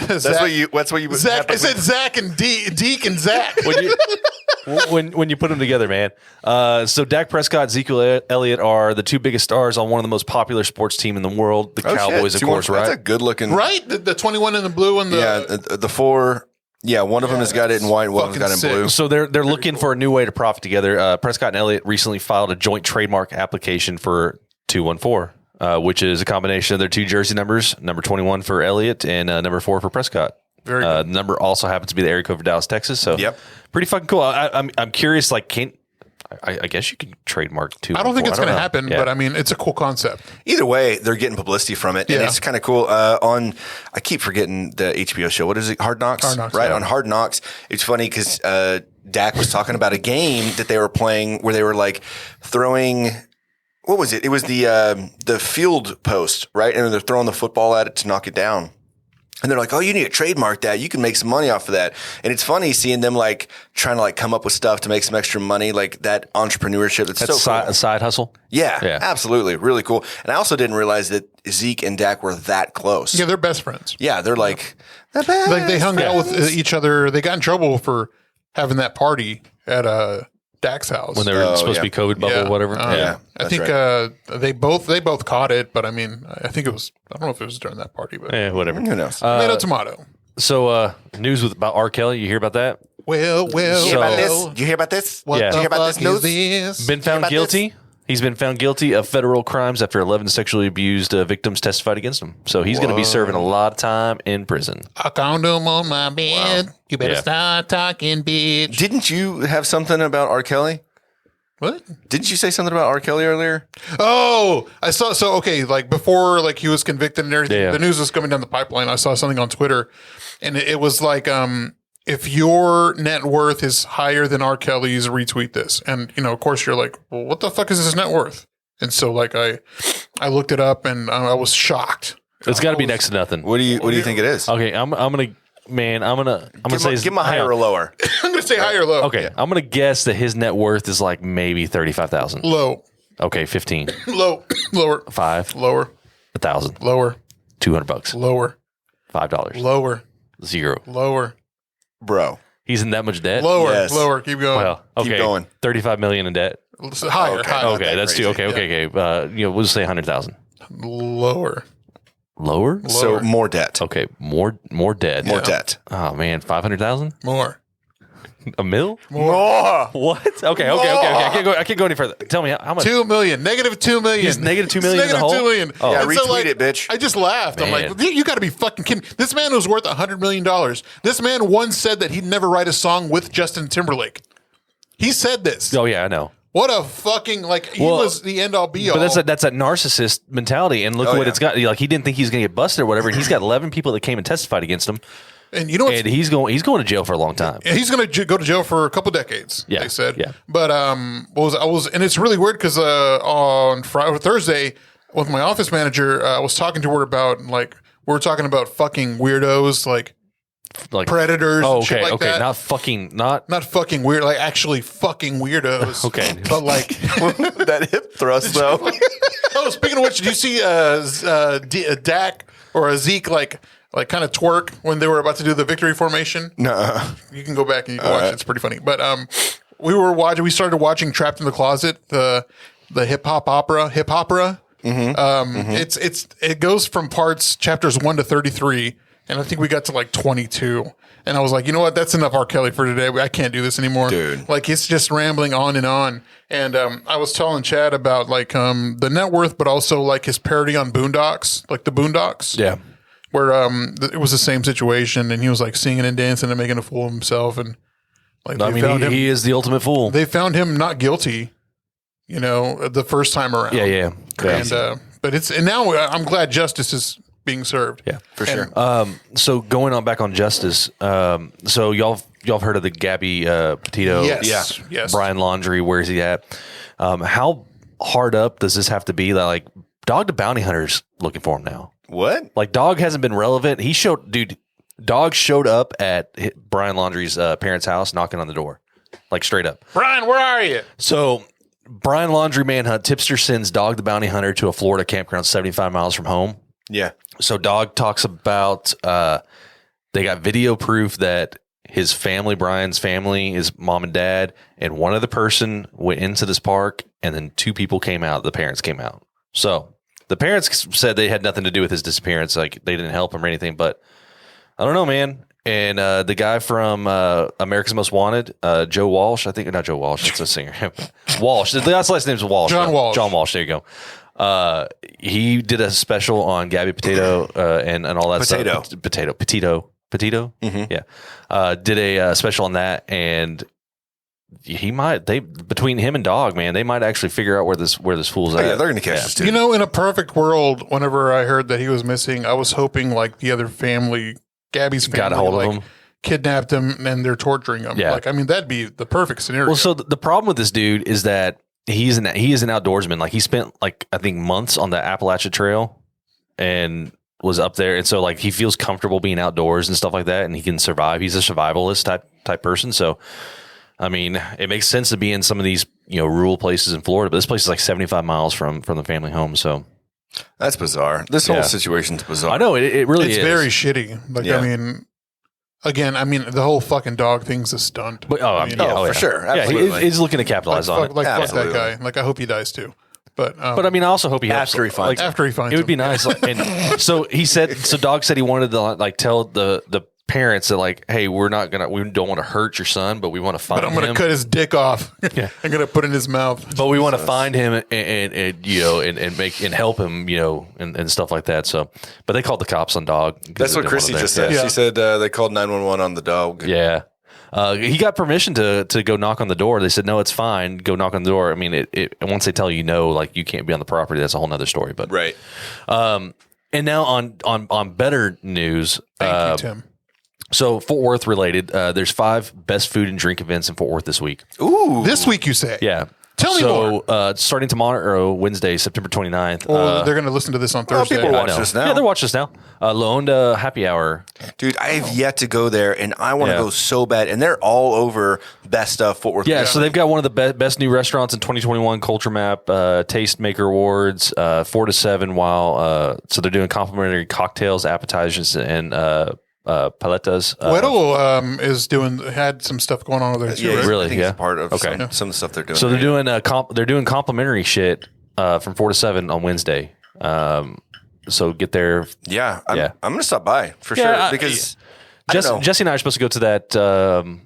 That's what you. Zach. I said Zach and Deke and Zach. when you put them together, man. So Dak Prescott, Ezekiel Elliott are the two biggest stars on one of the most popular sports team in the world, the Cowboys, of course, right? That's a good looking. Right? The 21 in the blue and the the 4. Yeah, one of them has got it in white, one of them's got it in blue. So they're looking for a new way to profit together. Prescott and Elliott recently filed a joint trademark application for 214. Which is a combination of their two jersey numbers, number 21 for Elliott and number 4 for Prescott. Very good. The number also happens to be the area code for Dallas, Texas. So pretty fucking cool. I'm curious, like, I guess you can trademark 214. I don't think it's going to happen, but I mean, it's a cool concept. Either way, they're getting publicity from it, and it's kind of cool. I keep forgetting the HBO show. What is it? Hard Knocks? Hard Knocks, right? yeah. On Hard Knocks, it's funny because Dak was talking about a game that they were playing where they were like throwing. What was it? It was the field post, right? And they're throwing the football at it to knock it down. And they're like, oh, you need to trademark that. You can make some money off of that. And it's funny seeing them like trying to like come up with stuff to make some extra money, like that entrepreneurship. That's so cool. A side hustle. Yeah, absolutely. Really cool. And I also didn't realize that Zeke and Dak were that close. Yeah, they're best friends. Yeah, they're like the best Like they hung out with each other. They got in trouble for having that party at Dak's house When they were supposed to be COVID bubble or whatever. I think they both caught it, but I mean, I think it was. I don't know if it was during that party, but Whatever. Who knows? tomato. So news about R. Kelly. You hear about that? Well. Did you hear about this? What Did you hear about this news? this? Been found guilty. He's been found guilty of federal crimes after 11 sexually abused victims testified against him. So he's going to be serving a lot of time in prison. A condom on my bed. Wow. You better start talking, bitch. Didn't you have something about R. Kelly? What? Didn't you say something about R. Kelly earlier? Oh, I saw. So, okay, like before, like he was convicted and everything, the news was coming down the pipeline. I saw something on Twitter and it was like, if your net worth is higher than R. Kelly's, retweet this. And, of course you're like, well, what the fuck is his net worth? And so like I looked it up and I was shocked. It's got to be next to nothing. What do you think it is? Okay, I'm gonna Man, I'm gonna say give him a higher or lower. I'm gonna say higher or low. Okay, I'm gonna guess that his net worth is like maybe 35,000. Low. Okay, 15. Low. Lower. 5. Lower. 1,000. Lower. $200. Lower. $5. Lower. 0. Lower. Bro. He's in that much debt? Lower. Yes. Lower. Keep going. Well, okay. Keep going. 35 million in debt. Higher. Okay. Higher. Okay, that's crazy. too. Okay. We'll just say 100,000. Lower. Lower? So Lower. more debt. Okay, more debt. More debt. Oh man, 500,000? More. A mil? More. What? Okay. I can't go any further. Tell me how much. 2 million. Negative 2 million. He's negative 2 million It's in the hole? negative 2 million. Oh. Yeah, And retweet it, bitch. I just laughed. I'm Man. like, you got to be fucking kidding. This man was worth $100 million. This man once said that he'd never write a song with Justin Timberlake. He said this. Oh yeah, I know. What a fucking, he was the end all be all. But that's a narcissist mentality, and look what it's got. Like he didn't think he was going to get busted or whatever, and he's got 11 people that came and testified against him, and you know what? and he's going to jail for a long time. He's going to go to jail for a couple decades. Yeah, They said. yeah. But and it's really weird because on Friday or Thursday with my office manager, I was talking to her about we were talking about fucking weirdos like predators. Oh, and shit okay, like that. not fucking weird, like actually fucking weirdos. Okay. But That hip thrust, though. oh, speaking of which, did you see a Dak or a Zeke like kind of twerk when they were about to do the victory formation? No. You can go back and you can watch it. It's pretty funny. But we started watching Trapped in the Closet, the hip opera. It goes from chapters 1 to 33. And I think we got to 22. And I was like, you know what? That's enough R. Kelly for today. I can't do this anymore. Dude. It's just rambling on and on. And I was telling Chad about the net worth, but also his parody on Boondocks, the Boondocks. Yeah. Where it was the same situation. And he was singing and dancing and making a fool of himself. And he is the ultimate fool. they found him not guilty, the first time around. Yeah. And now I'm glad justice is being served. Yeah, For sure. So going on back on justice. So y'all heard of the Gabby Petito? Yes. Yes. Brian Laundrie. Where's he at? How hard up does this have to be? That Dog the Bounty Hunter's looking for him now. What? Dog hasn't been relevant. Dog showed up at Brian Laundrie's parents' house, knocking on the door, straight up. Brian, where are you? So Brian Laundrie manhunt. Tipster sends Dog the Bounty Hunter to a Florida campground 75 miles from home. Yeah. So Dog talks about they got video proof that his family, Brian's family, is mom and dad, and one other person went into this park, and then 2 people came out. The parents came out. So the parents said they had nothing to do with his disappearance. They didn't help him or anything, but I don't know, man. And the guy from America's Most Wanted, Joe Walsh, I think, not Joe Walsh, that's a singer. Walsh. The last name is Walsh. John Walsh. John Walsh, there you go. He did a special on Gabby Petito and all that stuff. Petito. Mm-hmm. Yeah. Did a special on that, and between him and Dog, man, they might actually figure out where this fool's at. Yeah, they're gonna catch this dude. In a perfect world, whenever I heard that he was missing, I was hoping the other family, Gabby's family, Got a hold of him. Kidnapped him and they're torturing him. Yeah. That'd be the perfect scenario. Well, so the problem with this dude is that he is an outdoorsman. He spent I think months on the Appalachia Trail and was up there, and so he feels comfortable being outdoors and stuff like that, and he can survive. He's a survivalist type person. So I mean, it makes sense to be in some of these rural places in Florida, but this place is 75 miles from the family home. So that's bizarre. This whole situation's bizarre. I know it really is. It's very shitty. The whole fucking Dog thing's a stunt. But, for sure. Absolutely. Yeah, he's looking to capitalize on it. Fuck that guy. I hope he dies too. But I also hope he helps after he finds after he finds it would be nice. And so he said. So Dog said he wanted to tell the parents that hey, we don't want to hurt your son, but we want to find him. But I'm going to cut his dick off. Yeah. I'm going to put it in his mouth. But we want to find him and help him, and stuff like that. So, but they called the cops on Dog. That's what Chrissy just said. Yeah. She said they called 911 on the dog. Yeah. He got permission to go knock on the door. They said, no, it's fine. Go knock on the door. I mean, once they tell you no, you can't be on the property, that's a whole nother story. But right. And now on better news. Thank you, Tim. So Fort Worth related, there's 5 best food and drink events in Fort Worth this week. Ooh. This week, you say? Yeah. Tell me more. Starting tomorrow, Wednesday, September 29th. Well, they're going to listen to this on Thursday. People watch this now. Yeah, they're watching this now. La Onda Happy Hour. Dude, I have yet to go there, and I want to go so bad. And they're all over Best of Fort Worth. Yeah, so they've got one of the best new restaurants in 2021 Culture Map, Tastemaker Awards, 4 to 7. So they're doing complimentary cocktails, appetizers, and paletas. Weddle had some stuff going on over there too. Yeah, right? really. I think it's part of some of the stuff they're doing. So they're doing complimentary shit from 4 to 7 on Wednesday. So get there. Yeah, I'm going to stop by for sure because Jesse and I are supposed to go to that.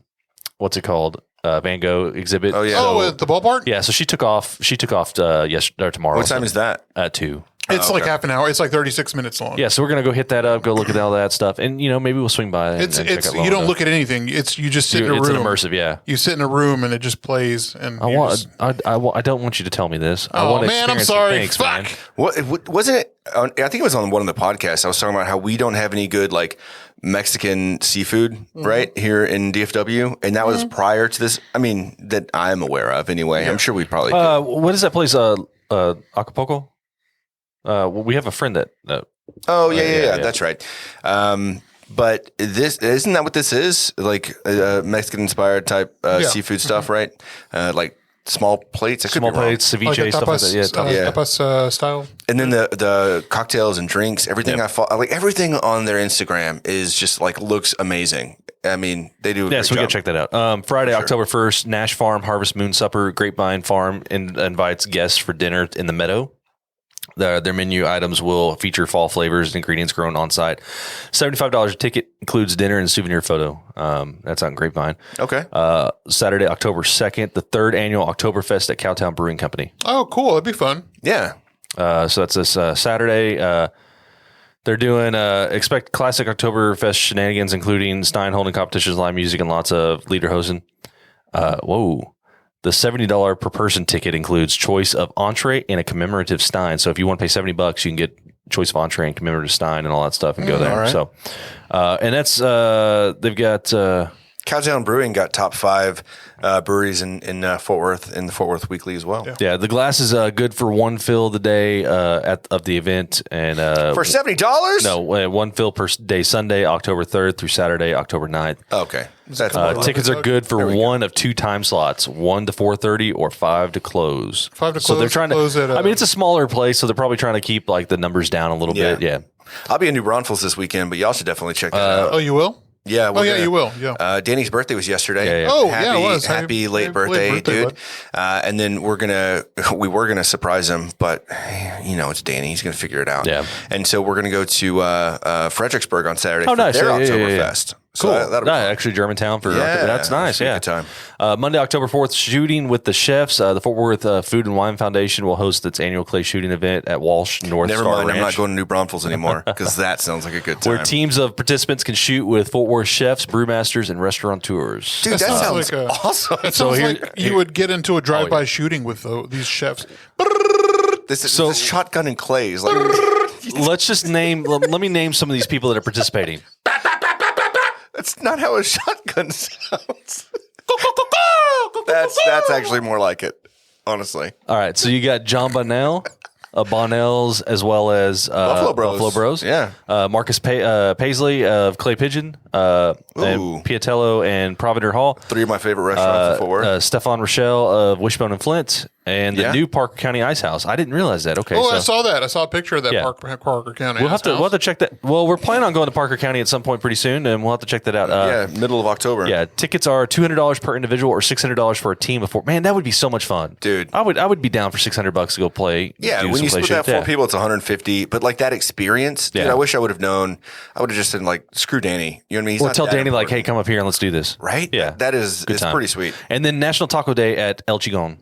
What's it called? Van Gogh exhibit. Oh yeah. At the ballpark. Yeah. So she took off yesterday or tomorrow. What time is that? At 2. It's like half an hour. It's like 36 minutes long. Yeah, so we're gonna go hit that up, go look at all that stuff, and maybe we'll swing by. It's you don't look at anything. You just sit in a room. It's an immersive, yeah. You sit in a room and it just plays. And I don't want you to tell me this. I want to man, I'm sorry. Thanks, Fuck. man. What wasn't it? I think it was on one of the podcasts. I was talking about how we don't have any good like Mexican seafood right here in DFW, and that was prior to this. I mean, that I'm aware of anyway. Yeah. I'm sure we probably. What is that place? Acapulco. We have a friend that. Oh yeah, that's right. But this isn't that what this is? Like Mexican inspired type seafood stuff, right? Like small plates, small plates, ceviche, like stuff tapas, like that. Tapas style. And then the cocktails and drinks, everything like everything on their Instagram is just like looks amazing. I mean, they do. Yeah, so we gotta check that out. Friday, October 1st, Nash Farm Harvest Moon Supper, Grapevine Farm invites guests for dinner in the meadow. Their menu items will feature fall flavors and ingredients grown on site. $75 a ticket, includes dinner and souvenir photo. That's out in Grapevine. Okay. Saturday, October 2nd, the 3rd annual Oktoberfest at Cowtown Brewing Company. Oh, cool. That'd be fun. Yeah. So that's this Saturday. They're doing expect classic Oktoberfest shenanigans, including Stein holding competitions, live music, and lots of lederhosen. Whoa. The $70 per person ticket includes choice of entree and a commemorative Stein. So if you want to pay $70, you can get choice of entree and commemorative Stein and all that stuff and go there. Right. So, and that's they've got Cowtown Brewing got top 5 breweries in Fort Worth in the Fort Worth Weekly as well. Yeah, the glass is good for one fill of the day of the event, and for $70. No, one fill per day, Sunday, October 3rd through Saturday, October 9th. Okay, tickets are good for one of 2 time slots: 1 to 4:30 or 5 to close. 5 to close. So they're trying to. I mean, it's a smaller place, so they're probably trying to keep like the numbers down a little bit. Yeah, I'll be in New Braunfels this weekend, but y'all should definitely check that out. Oh, you will? Yeah. You will. Yeah. Danny's birthday was yesterday. Yeah. Oh, it was. Happy late birthday, dude. And then we were gonna surprise him, but it's Danny. He's gonna figure it out. Yeah. And so we're gonna go to Fredericksburg on Saturday for nice. their Oktoberfest. Cool. So that'll be fun. Actually, Germantown for that's nice. Yeah. Good time. Monday, October 4th, shooting with the chefs. The Fort Worth Food and Wine Foundation will host its annual clay shooting event at Walsh North Never Star mind, Ranch. I'm not going to New Braunfels anymore because that sounds like a good time. Where teams of participants can shoot with Fort Worth chefs, brewmasters, and restaurateurs. Dude, that sounds awesome. It sounds like you would get into a drive-by shooting with these chefs. This is shotgun and clays. Like, let's just let me name some of these people that are participating. That's not how a shotgun sounds. That's actually more like it, honestly. All right, so you got John Bonnell, Bonnells, as well as Buffalo Bros. Yeah. Marcus Paisley of Clay Pigeon, and Piatello and Provender Hall. 3 of my favorite restaurants in Fort Worth. Stefan Rochelle of Wishbone and Flint, and the new Parker County Ice House. I didn't realize that. Okay. I saw that. I saw a picture of that Parker County. We'll have to check that. Well, we're planning on going to Parker County at some point pretty soon, and we'll have to check that out. Middle of October. Yeah, tickets are $200 per individual or $600 for a team of 4. Man, that would be so much fun, dude. I would be down for $600 to go play. Yeah, when you split that 4 people, it's $150. But like that experience, dude, I wish I would have known. I would have just been like, screw Danny. You know what I mean? Well, tell Danny like, hey, come up here and let's do this. Right? Yeah, that is pretty sweet. And then National Taco Day at El Chigon.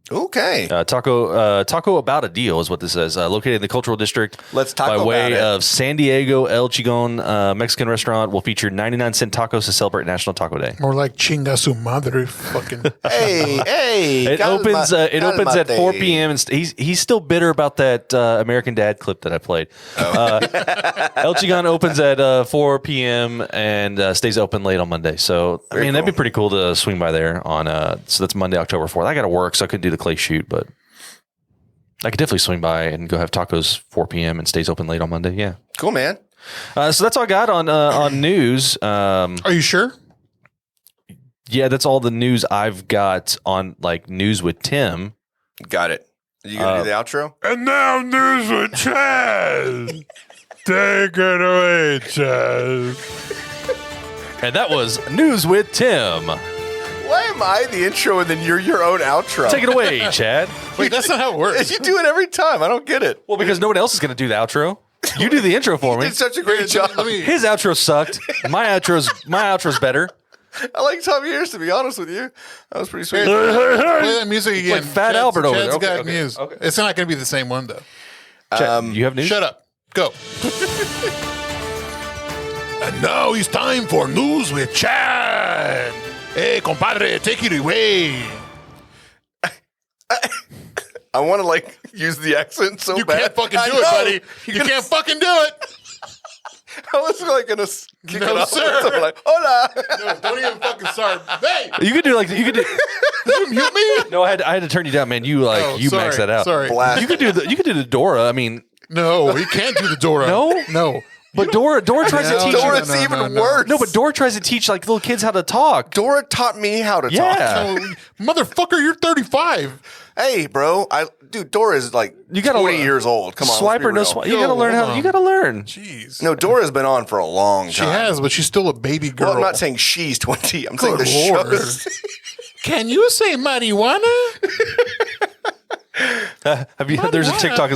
Okay. Taco About a Deal is what this says. Located in the Cultural District. Let's talk about it. By way of San Diego, El Chigon Mexican restaurant will feature 99-cent tacos to celebrate National Taco Day. More like chinga su madre, fucking. hey. It opens at 4 p.m. and he's still bitter about that American Dad clip that I played. El Chigon opens at 4 p.m. and stays open late on Monday. So that'd be pretty cool to swing by there on. So that's Monday, October 4th. I got to work, so I couldn't do the the clay shoot, but I could definitely swing by and go have tacos 4 p.m. and stays open late on Monday. Yeah. Cool, man. So that's all I got on news. Are you sure? Yeah, that's all the news I've got on like news with Tim. Got it. You gonna do the outro? And now news with Chaz. Take it away, Chaz. And that was news with Tim. Why am I the intro and then you're your own outro? Take it away, Chad. Wait, that's not how it works. You do it every time. I don't get it. Well, because no one else is going to do the outro. You do the intro for me. Did such a great job. His outro sucked. My outro's better. I like Javier's, to be honest with you. That was pretty sweet. Play that music again. Like Fat Albert over there. Chad's got Okay. news. It's not going to be the same one, though. Chad, you have news? Shut up. Go. And now it's time for news with Chad. Hey, compadre, take it away. I want to like use the accent so You bad. can't fucking do it, buddy. You can't fucking do it. I was like gonna kick No, it off. sir. So I'm like, hola. No, don't even fucking start. Hey, You could do. you mute me? No, I had to turn you down, man. You sorry, maxed that out. Sorry. Blast. You could do the Dora. I mean, No, he can't do the Dora. No? But Dora tries to teach. Dora's even worse. No, but Dora tries to teach like little kids how to talk. Dora taught me how to Yeah. talk. No, motherfucker, you're 35. Hey, bro. Dora is like You gotta 20 years old. Come on. Swipe or no let's be real. swipe. You gotta learn hold how. on. You gotta learn. Jeez. No, Dora's been on for a long time. She has, but she's still a baby girl. Well, I'm not saying she's 20. I'm saying Good the Lord. show. Can you say marijuana? Have you? There's a TikTok.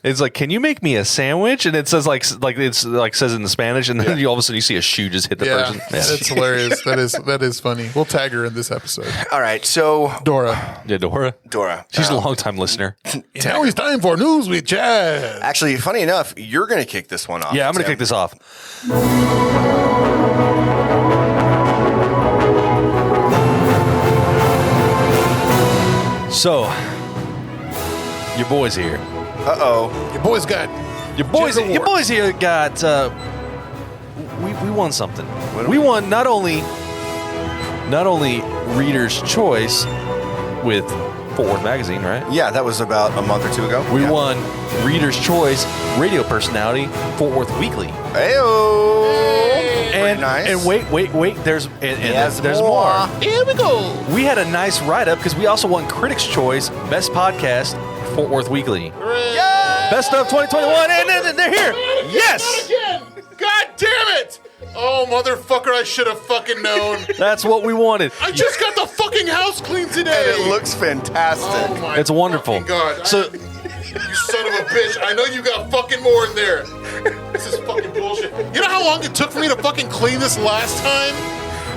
It's like, can you make me a sandwich? And it says like it's like says in the Spanish, and then you all of a sudden you see a shoe just hit the Yeah, person. that's hilarious. That is funny. We'll tag her in this episode. All right, so Dora. Yeah, Dora. She's a long time listener. Now it's time for news with Chad. actually, funny enough, you're going to kick this one off. Yeah, I'm gonna Tim. kick this off. So, your boys here. Uh-oh. Your boy's got Your boys Award. here got. We won something. We won not only Reader's Choice with Fort Worth Magazine, right? Yeah, that was about a month or two ago. We Yeah. won Reader's Choice Radio Personality Fort Worth Weekly. Hey-o. Pretty And nice. and wait. There's Yes, more. Here we go. We had a nice write up because we also won Critics' Choice Best Podcast Fort Worth Weekly. Best of 2021, and they're here. Yes, Again. God damn it. Oh, motherfucker, I should have fucking known. that's what we wanted. I just got the fucking house cleaned today. And it looks fantastic. Oh my It's wonderful. fucking God. So You son of a bitch. I know you got fucking more in there. This is fucking bullshit. You know how long it took for me to fucking clean this last time?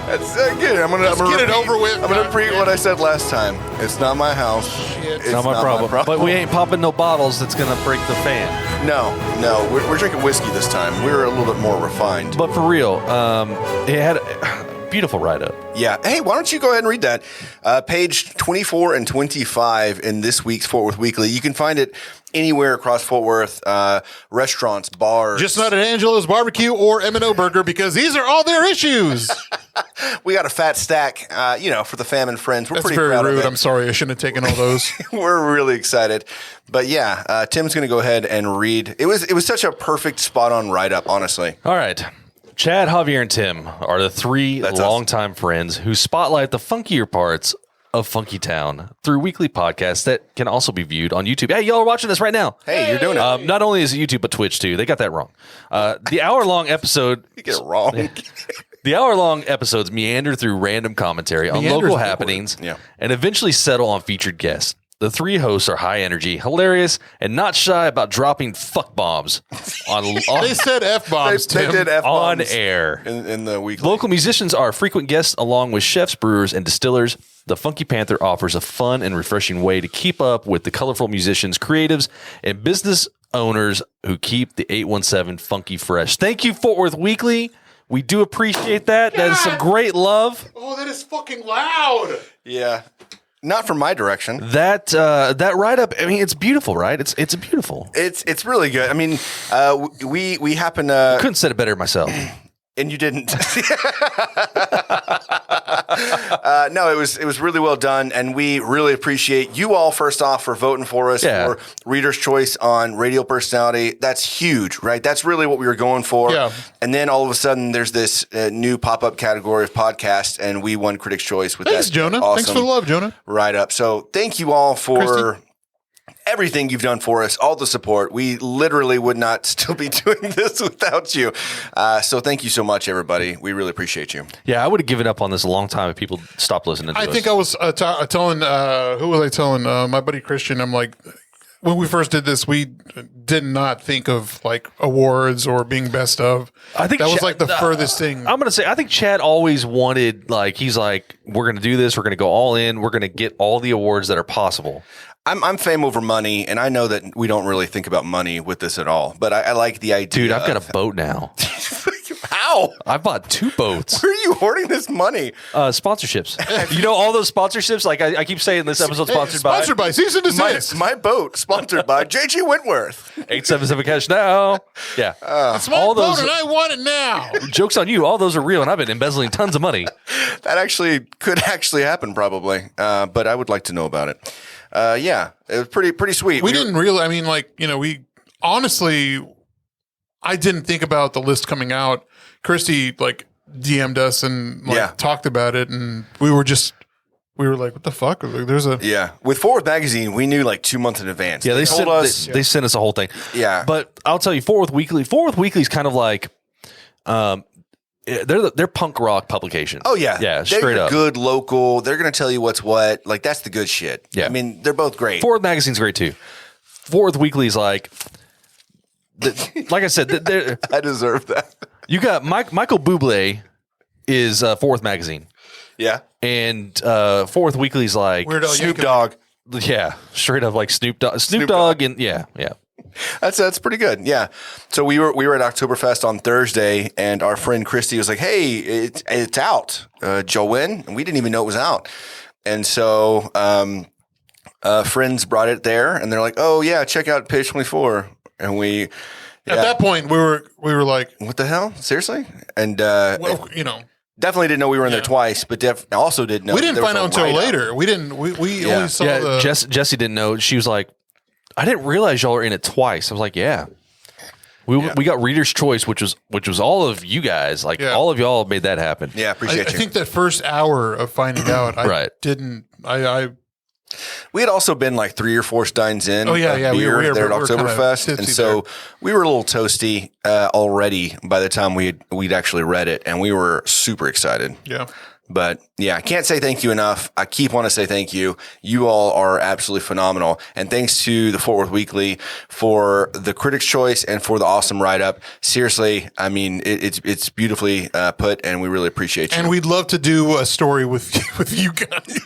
That's good. I'm gonna Let's get it over with. I'm gonna repeat what I said last time. It's not my house. Shit. It's not my problem. But we ain't popping no bottles that's gonna break the fan. No. We're drinking whiskey this time. We're a little bit more refined. But for real, it had a beautiful write up. Yeah. Hey, why don't you go ahead and read that? Page 24 and 25 in this week's Fort Worth Weekly. You can find it anywhere across Fort Worth, restaurants, bars. Just not at Angelo's Barbecue or M&O Burger because these are all their issues. We got a fat stack, for the fam and friends. We're That's pretty very proud rude. of it. I'm sorry. I shouldn't have taken all those. We're really excited. But yeah, Tim's going to go ahead and read. It was such a perfect spot on write up, honestly. All right. Chad, Javier, and Tim are the three That's us. longtime friends who spotlight the funkier parts of Funky Town through weekly podcasts that can also be viewed on YouTube. Hey, y'all are watching this right now. Hey, you're doing it. Not only is it YouTube, but Twitch too. They got that wrong. The hour-long episode... You get it wrong. The hour-long episodes meander through random commentary on Meander's local a good happenings word. Yeah. and eventually settle on featured guests. The three hosts are high energy, hilarious, and not shy about dropping fuck bombs on They said F-bombs, They Tim. did on F-bombs air. in the weekly. Local musicians are frequent guests along with chefs, brewers, and distillers. The Funky Panther offers a fun and refreshing way to keep up with the colorful musicians, creatives, and business owners who keep the 817 funky fresh. Thank you, Fort Worth Weekly. We do appreciate that. That is some great love. Oh, that is fucking loud. Yeah. Not from my direction. That write up. I mean, it's beautiful, right? It's beautiful. It's really good. I mean, we happen to Couldn't have said it better myself. and you didn't. No, it was really well done, and we really appreciate you all, first off, for voting for us for Reader's Choice on Radio Personality. That's huge, right? That's really what we were going for. Yeah. And then all of a sudden, there's this new pop-up category of podcast, and we won Critics' Choice with Thanks, that. Jonah. Awesome Thanks for the love, Jonah. Write-up. So thank you all for... Christy? Everything you've done for us, all the support. We literally would not still be doing this without you. So thank you so much, everybody. We really appreciate you. Yeah, I would have given up on this a long time if people stopped listening to us. I think I was telling, who was I telling? My buddy Christian, I'm like, when we first did this, we did not think of like awards or being best of. I think that was like the furthest thing. I'm going to say, I think Chad always wanted, like, he's like, we're going to do this. We're going to go all in. We're going to get all the awards that are possible. I'm fame over money, and I know that we don't really think about money with this at all, but I like the idea. Dude, I've got a boat now. How? I bought 2 boats. Where are you hoarding this money? Sponsorships. You know, all those sponsorships, like I keep saying this episode sponsored by. Sponsored by Cease and Desist. My boat, sponsored by J.G. Wentworth. 877 Cash Now. Yeah. It's my all boat those, and I want it now. Joke's on you. All those are real, and I've been embezzling tons of money. That actually could happen probably, but I would like to know about it. Yeah, it was pretty sweet. We didn't really, I mean, like, you know, we honestly, I didn't think about the list coming out. Christy, like, DM'd us and like talked about it, and we were like, what the fuck? There's a with Forward Magazine, we knew like 2 months in advance. Yeah, they sent us a whole thing. Yeah, but I'll tell you, Forward Weekly is kind of like, they're punk rock publication. Oh yeah, yeah, straight up. Good local. They're gonna tell you what's what. Like that's the good shit. Yeah, I mean they're both great. Forward Magazine's great too. Forward Weekly is like I said, I deserve that. You got Michael Bublé is Forward Magazine. Yeah, and Forward Weekly's like Snoop Dogg. Yeah, straight up like Snoop Dogg, and yeah. That's pretty good. Yeah. So we were at Oktoberfest on Thursday, and our friend Christy was like, "Hey, it's out, Joanne," and we didn't even know it was out. And so friends brought it there, and they're like, "Oh yeah, check out page 24." And we at that point we were like, "What the hell? Seriously?" And well, you know. Definitely didn't know we were in there twice, but also didn't know. We didn't find out until later. We didn't. We only saw the. Jessie didn't know. She was like, I didn't realize y'all were in it twice. I was like, yeah. We got Reader's Choice, which was all of you guys. Like all of y'all made that happen. Yeah, appreciate you. I think that first hour of finding out, I didn't. We had also been like 3 or 4 steins in. Oh yeah, yeah. Beer there at Oktoberfest, and so we were a little toasty already by the time we'd actually read it, and we were super excited. Yeah. But yeah, I can't say thank you enough. I keep wanting to say thank you. You all are absolutely phenomenal. And thanks to the Fort Worth Weekly for the Critics' Choice and for the awesome write-up. Seriously, I mean, it's beautifully put, and we really appreciate you. And we'd love to do a story with you guys.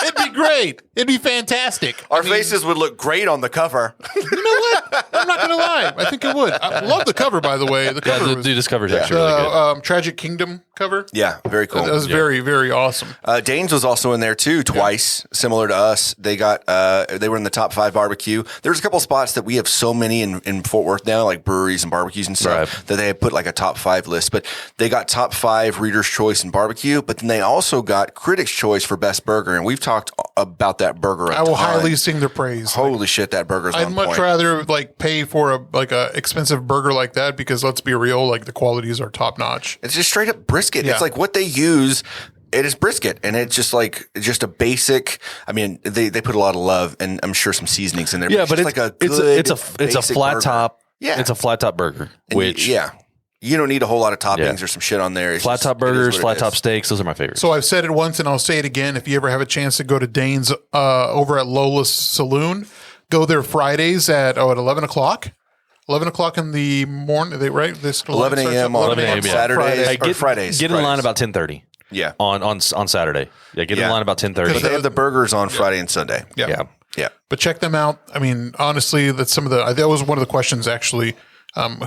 It'd be great. It'd be fantastic. Our faces would look great on the cover. You know what? I'm not going to lie. I think it would. I love the cover, by the way. The cover this cover's actually really good. Tragic Kingdom cover. Yeah, very cool. That was very, very awesome. Danes was also in there too, twice, similar to us. They got they were in the top 5 barbecue. There's a couple spots that we have so many in Fort Worth now, like breweries and barbecues and stuff, that they have put like a top 5 list. But they got top 5 Reader's Choice in barbecue, but then they also got Critics' Choice for best burger. And we've talked about that burger. I will highly sing their praise. Holy shit, that burger's on point. I'd much rather like pay for a expensive burger like that, because let's be real, like the qualities are top notch. It's just straight up brisket. Yeah. It's like what they use. It is brisket, and it's just a basic. I mean, they put a lot of love and I'm sure some seasonings in there. Yeah, but it's like a it's a flat burger. Top. Yeah, it's a flat top burger. Which you don't need a whole lot of toppings or some shit on there. It's flat top burgers, flat top steaks. Those are my favorites. So I've said it once, and I'll say it again. If you ever have a chance to go to Dane's over at Lola's Saloon, go there Fridays at 11 o'clock. 11 o'clock in the morning, right? This 11 a.m. on Saturdays, Fridays. Get in line about 10:30. Yeah, on Saturday. Yeah, get in line about 10:30. Because they have the burgers on Friday and Sunday. Yeah. But check them out. I mean, honestly, that's that was one of the questions actually.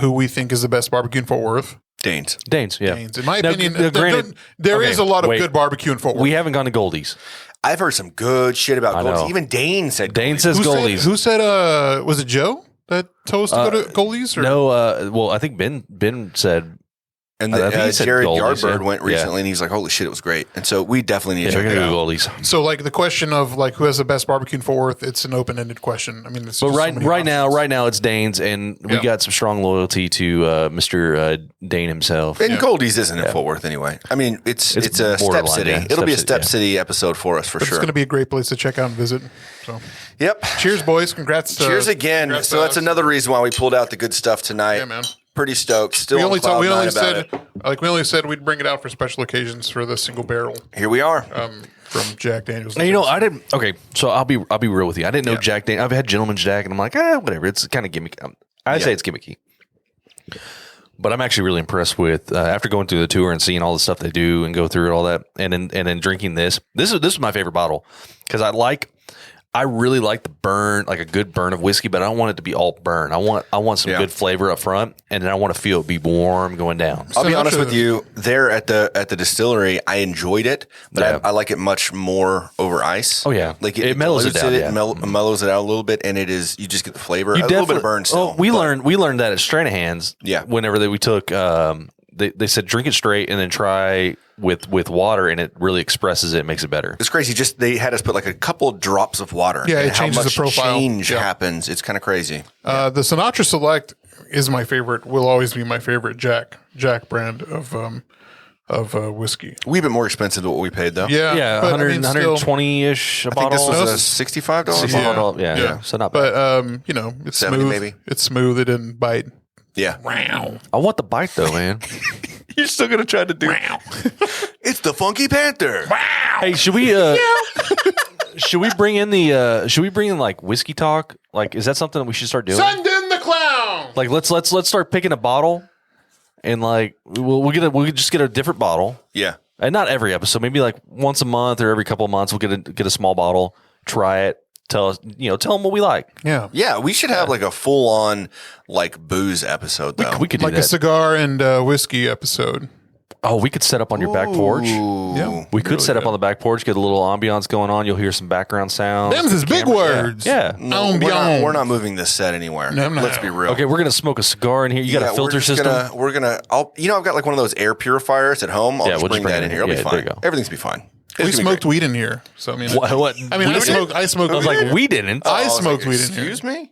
Who we think is the best barbecue in Fort Worth? Danes. Yeah. Danes. In my opinion, there is a lot of good barbecue in Fort Worth. We haven't gone to Goldie's. I've heard some good shit about Goldie's. Even Dane said Dane says Goldie's. Who said? Was it Joe that told us to go to Goldie's? Or? No. Well, I think Ben said. And Jared Yardbird went recently, and he's like, "Holy shit, it was great!" And so we definitely need to check it out. So, like the question of like who has the best barbecue in Fort Worth, it's an open-ended question. I mean, it's right now it's Dane's, and we got some strong loyalty to Mr. Dane himself. And Goldie's isn't in Fort Worth anyway. I mean, it's a step city. It'll be a step city episode for us for sure. It's going to be a great place to check out and visit. So, yep. Cheers, boys! Congrats. Cheers again. Congrats that's another reason why we pulled out the good stuff tonight. Yeah, man. Pretty stoked. Still, we only said we'd bring it out for special occasions for the single barrel. Here we are. From Jack Daniels. And I didn't. Okay, so I'll be real with you. I didn't know Jack Daniels. I've had Gentleman's Jack, and I'm like, whatever. It's kind of gimmicky. I say it's gimmicky, but I'm actually really impressed with after going through the tour and seeing all the stuff they do and go through all that, and then drinking this. This is my favorite bottle because I really like the burn, like a good burn of whiskey, but I don't want it to be all burn. I want some good flavor up front, and then I want to feel it be warm going down. I'll be honest with you. There at the distillery, I enjoyed it, but I like it much more over ice. Oh yeah, like it mellows it down. It mellows it out a little bit, and you just get the flavor. A little bit of burn still. We learned that at Stranahan's. Yeah, whenever we took. They said drink it straight and then try with water, and it really expresses it, makes it better. It's crazy. Just they had us put like a couple drops of water. Yeah, it changes the profile. Change happens. It's kind of crazy. The Sinatra Select is my favorite. Will always be my favorite Jack brand of whiskey. We've been more expensive than what we paid though. Yeah, 120-ish a bottle. I think this was a $65 bottle. Yeah, so not bad. But it's 70 smooth. Maybe. It's smooth. It didn't bite. Yeah. Wow. I want the bite though, man. You're still gonna try to do. It's the Funky Panther. Wow. Hey, should we bring in like whiskey talk? Like, is that something that we should start doing? Send in the clown. Like, let's start picking a bottle, and like we'll just get a different bottle. Yeah. And not every episode. Maybe like once a month or every couple of months, we'll get a small bottle, try it. Tell them what we like. Yeah. We should have like a full on like booze episode though. We could do like that. a cigar and whiskey episode. Oh, we could set up on your back porch. Yeah, we could set up on the back porch, get a little ambiance going on. You'll hear some background sounds. Them's his big words. Yeah. No, we're not moving this set anywhere. No. Let's be real. Okay, we're gonna smoke a cigar in here. You got a filter system. I've got like one of those air purifiers at home. I'll just bring that in here. It'll be fine. There you go. Everything's be fine. We smoked weed in here. So I mean, what? I mean, I smoked. I was like, we didn't. I smoked weed in here. Excuse me.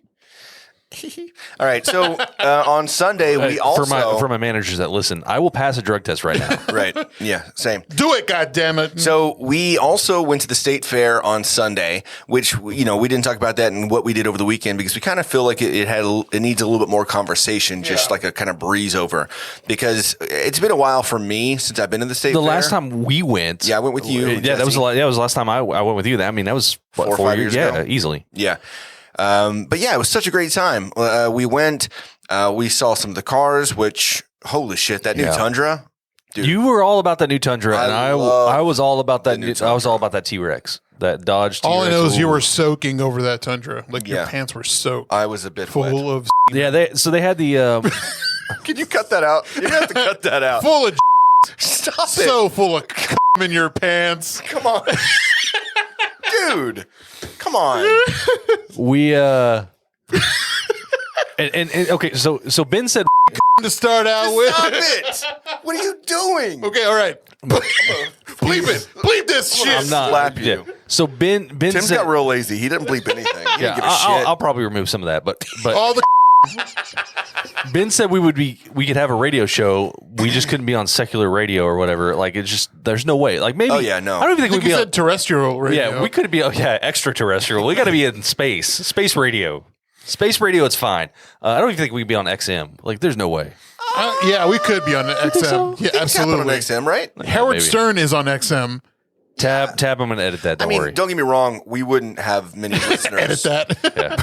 All right, so on Sunday we also for my managers that listen, I will pass a drug test right now. Right, yeah, same. Do it, goddammit. So we also went to the state fair on Sunday, which we didn't talk about that and what we did over the weekend because we kind of feel like it needs a little bit more conversation, just like a kind of breeze over, because it's been a while for me since I've been to the state fair. The last time we went, I went with you. Yeah, that was the last time I went with you. I mean, that was 4 or 5 years ago. Yeah, easily. Yeah. But yeah, it was such a great time. We went, we saw some of the cars, which holy shit, that new Tundra. Dude, you were all about that new Tundra, and I was all about that. I was all about that T-Rex, that Dodge T-Rex. All I know is you were soaking over that Tundra, like your pants were soaked. I was a bit full wet. of. Yeah, they had the. Can you cut that out? You have to cut that out. Full of. Stop it. So full of in your pants. Come on, dude. Come on. We and okay, so Ben said to start out with. Stop it! What are you doing? Okay, all right. Bleep it. Bleep this shit. I'm not. Slap you. Yeah. So Ben Tim's said, got real lazy. He didn't bleep anything. He didn't give a shit. I'll probably remove some of that, but all the. Ben said we could have a radio show. We just couldn't be on secular radio or whatever. Like it's just there's no way. Like maybe. Oh yeah, no. I don't even think we we'd be said terrestrial radio. Yeah, we could be. Extraterrestrial. We got to be in space radio. Space radio, it's fine. I don't even think we could be on XM. Like there's no way. Yeah, we could be on XM. So? Yeah, absolutely. On XM, right? Howard Stern is on XM. Tab. I'm going to edit that. Don't worry. Don't get me wrong. We wouldn't have many listeners. Edit that. Yeah.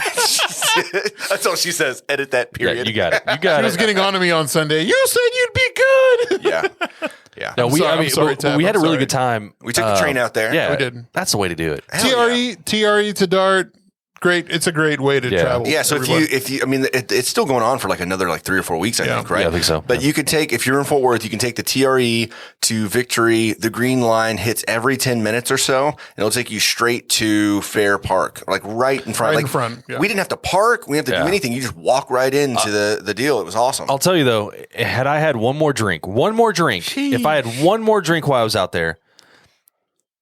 That's all she says. Edit that. Period. Yeah, you got it. She was getting on to me on Sunday. You said you'd be good. Yeah. No, we had a really good time. We took the train out there. Yeah, we did. That's the way to do it. TRE to Dart. great. It's a great way to travel. Yeah. So if you, I mean, it's still going on for like another 3 or 4 weeks, I think, right? Yeah, I think so. But you could take, if you're in Fort Worth, you can take the TRE to Victory. The green line hits every 10 minutes or so, and it'll take you straight to Fair Park, like right in front. Right in front. Yeah. We didn't have to park. We didn't have to do anything. You just walk right into the deal. It was awesome. I'll tell you though, had I had one more drink, if I had one more drink while I was out there,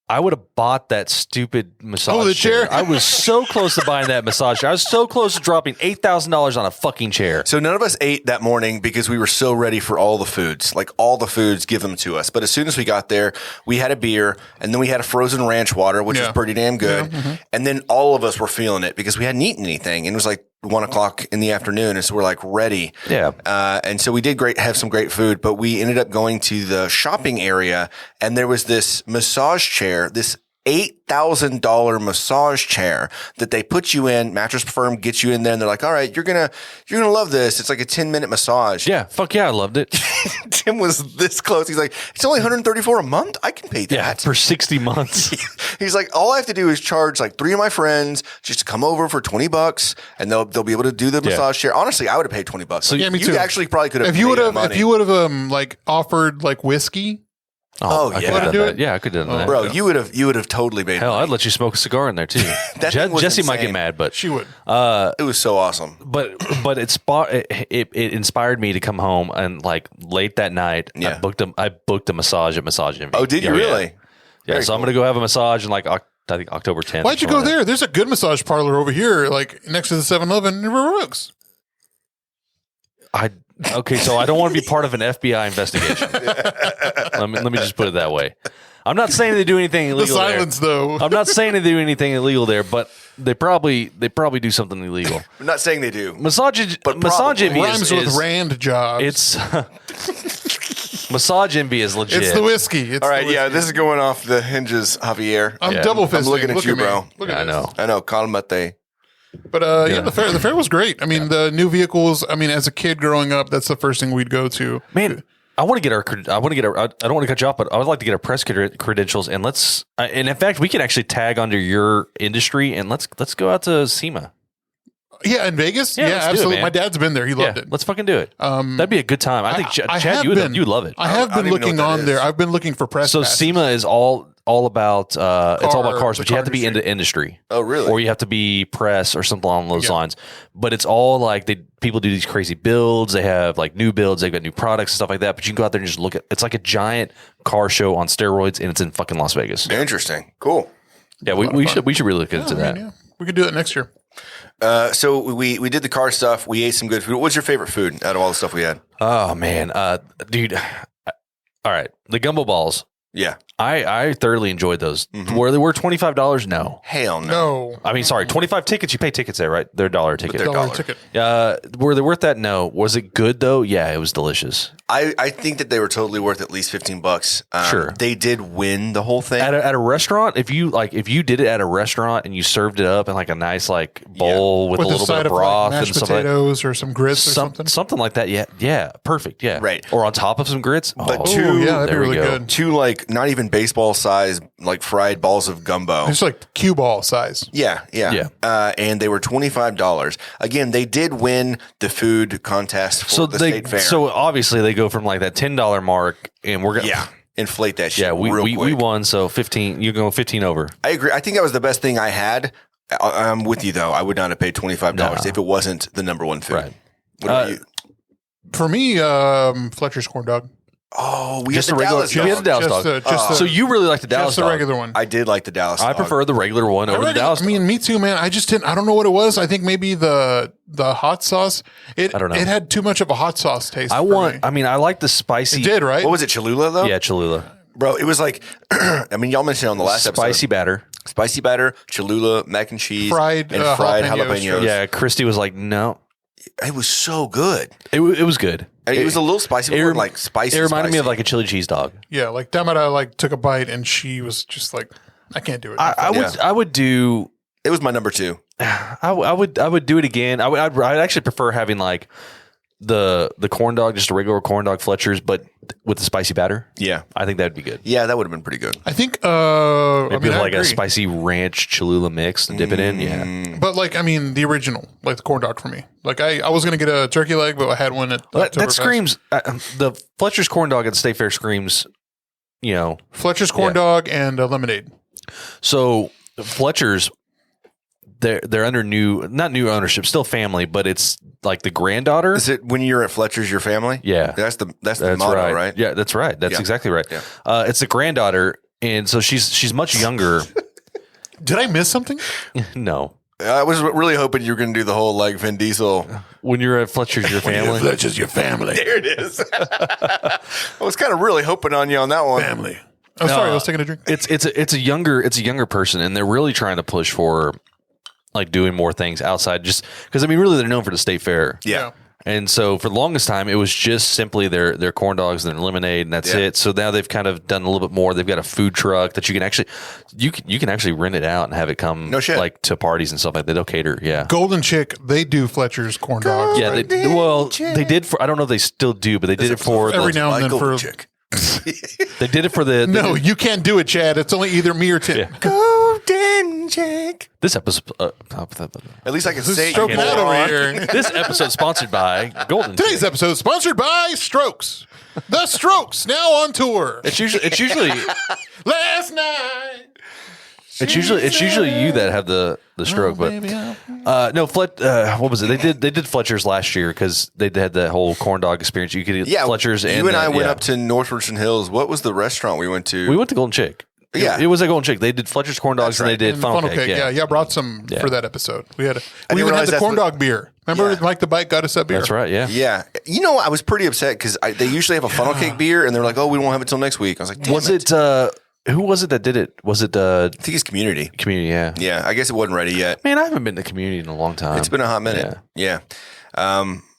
I would have bought that stupid massage chair. I was so close to buying that massage chair. I was so close to dropping $8,000 on a fucking chair. So none of us ate that morning because we were so ready for all the foods. Like all the foods, give them to us. But as soon as we got there, we had a beer and then we had a frozen ranch water, which was pretty damn good. Yeah, and then all of us were feeling it because we hadn't eaten anything. And it was like 1 o'clock in the afternoon. And so we're like ready. Yeah. And so we did have some great food, but we ended up going to the shopping area and there was this massage chair, this $8,000 massage chair that they put you in. Mattress Firm gets you in there and they're like, all right, you're going to love this. It's like a 10-minute massage. Yeah. Fuck yeah. I loved it. Tim was this close. He's like, it's only $134 a month. I can pay that. Yeah, for 60 months. He's like, all I have to do is charge like 3 of my friends just to come over for $20 and they'll be able to do the massage chair. Honestly, I would have paid $20. So yeah, me too. You actually probably could have. If you would have like offered like whiskey. I yeah. could do it. Yeah, I could do that. Bro, you would have totally made Hell, money. I'd let you smoke a cigar in there too. Jessie might get mad, but she would. It was so awesome. But it inspired me to come home and like late that night. Yeah. I booked a massage at Massage Envy. Oh, did you really? Yeah. So I'm gonna go have a massage in like I think October 10th. Why'd you go there? There's a good massage parlor over here, like next to the 7-Eleven in River Oaks. Okay, so I don't want to be part of an FBI investigation. Let me just put it that way. I'm not saying they do anything illegal. The silence, though. I'm not saying they do anything illegal there, but they probably do something illegal. I'm not saying they do. Massage Envy rhymes with Rand jobs. It's Massage Envy is legit. It's the whiskey. All right, yeah, this is going off the hinges, Javier. I'm double fisting. I'm looking at you, bro. Look at I know. Calmate. But the fair was great. I mean, the new vehicles. I mean, as a kid growing up, that's the first thing we'd go to. Man, I want to get I don't want to cut you off, but I would like to get our press credentials and and in fact, we can actually tag under your industry and let's go out to SEMA. Yeah, in Vegas. Yeah, absolutely. My dad's been there. He loved it. Let's fucking do it. That'd be a good time. I think Chad, you would love it. I have been looking on there. I've been looking for press. So passes. SEMA is all about it's all about cars, but you have to be into industry. Oh, really? Or you have to be press or something along those lines. But it's all like people do these crazy builds. They have like new builds. They've got new products and stuff like that. But you can go out there and just look at. It's like a giant car show on steroids, and it's in fucking Las Vegas. Interesting. Cool. Yeah, we should really look into that. Yeah. We could do that next year. So we did the car stuff. We ate some good food. What's your favorite food out of all the stuff we had? Oh man, dude. All right, the gumbo balls. Yeah. I thoroughly enjoyed those. Were they worth $25? No. Hell no. No. I mean, sorry, 25 tickets. You pay tickets there, right? They're $1 ticket. They're $1 ticket. Were they worth that? No. Was it good though? Yeah, it was delicious. I think that they were totally worth at least $15. Sure. They did win the whole thing. At a restaurant, if you did it at a restaurant and you served it up in like a nice like bowl with a little bit of broth like and mashed stuff potatoes or some grits or something. Something like that. Yeah. Perfect. Yeah. Right. Or on top of some grits. But that'd be really good. 2 like not even baseball size like fried balls of gumbo. It's like cue ball size. Yeah. And they were $25. Again, they did win the food contest for the state fair. So obviously they go from like that $10 mark, and we're gonna inflate that shit. Yeah, we won. So 15. You go 15 over. I agree. I think that was the best thing I had. I'm with you though. I would not have paid $25 if it wasn't the number one food. Right. What about you? For me, Fletcher's corn dog. Oh, we Just had a the regular. Dallas We had the dog. Dallas dog. So you really like the Dallas Just the dog? regular one. I did like the Dallas I dog. prefer the regular one over the Dallas. I mean, me too, man. I just didn't. I don't know what it was. I think maybe the hot sauce. I don't know. It had too much of a hot sauce taste. I like the spicy. It did, right? What was it, Cholula though? Yeah, Cholula. Bro, it was like, I mean, y'all mentioned it on the last spicy episode. Spicy batter, Cholula, mac and cheese, fried jalapenos. Yeah, Christy was like, no. It was so good. It was good. It was a little spicy, but like spicy. It reminded me of like a chili cheese dog. Yeah, like Tamara like took a bite and she was just like, I can't do it. I would do. It was my number 2. I would do it again. I'd actually prefer having like the corn dog, just a regular corn dog Fletcher's, but with the spicy batter. Yeah. I think that'd be good. Yeah, that would have been pretty good. I think Maybe like a spicy ranch Cholula mix and dip it in. Yeah. But like, I mean, the original, like the corn dog for me. Like I was going to get a turkey leg, but I had one at that screams, the Fletcher's corn dog at the State Fair screams, Fletcher's corn dog and lemonade. So Fletcher's, they're under not new ownership, still family, but it's like the granddaughter. Is it when you're at Fletcher's, your family? Yeah, that's the motto, right? Yeah, that's right. That's exactly right. Yeah. It's the granddaughter, and so she's much younger. Did I miss something? No, I was really hoping you were going to do the whole like Vin Diesel. When you're at Fletcher's, your family. Fletcher's, your family. There it is. I was kind of really hoping on you on that one. Family. I'm sorry, I was taking a drink. It's a younger person, and they're really trying to push for like doing more things outside, just because I mean, really, they're known for the State Fair. Yeah. And so for the longest time, it was just simply their corn dogs and their lemonade, and that's it. So now they've kind of done a little bit more. They've got a food truck that you can actually rent it out and have it come like to parties and stuff like that. They'll cater. Yeah. Golden Chick, they do Fletcher's corn dogs. Yeah. They did for, I don't know if they still do, but they did it for every now and then for Chick. They did it for the No, you can't do it, Chad. It's only either me or Tim. Yeah. Golden Chick. This episode, at least I can say stroking out over here. This episode sponsored by Golden. Today's episode sponsored by Strokes. The Strokes now on tour. It's usually last night. It's usually you that have the stroke, but no, what was it? They did Fletcher's last year because they had the whole corn dog experience. You could eat Fletcher's. You and I went up to North Richland Hills. What was the restaurant we went to? We went to Golden Chick. Yeah, it was a Golden Chick. They did Fletcher's corn dogs and they did funnel cake. Yeah, I brought some for that episode. We even had the corn dog beer. Remember, Mike the Bike got us that beer. That's right. Yeah. Yeah. I was pretty upset because they usually have a funnel cake beer, and they're like, "Oh, we won't have it till next week." I was like, "Was it?" Who was it that did it? Was it? I think it's Community. Community. Yeah. Yeah. I guess it wasn't ready yet. Man, I haven't been to Community in a long time. It's been a hot minute. Yeah.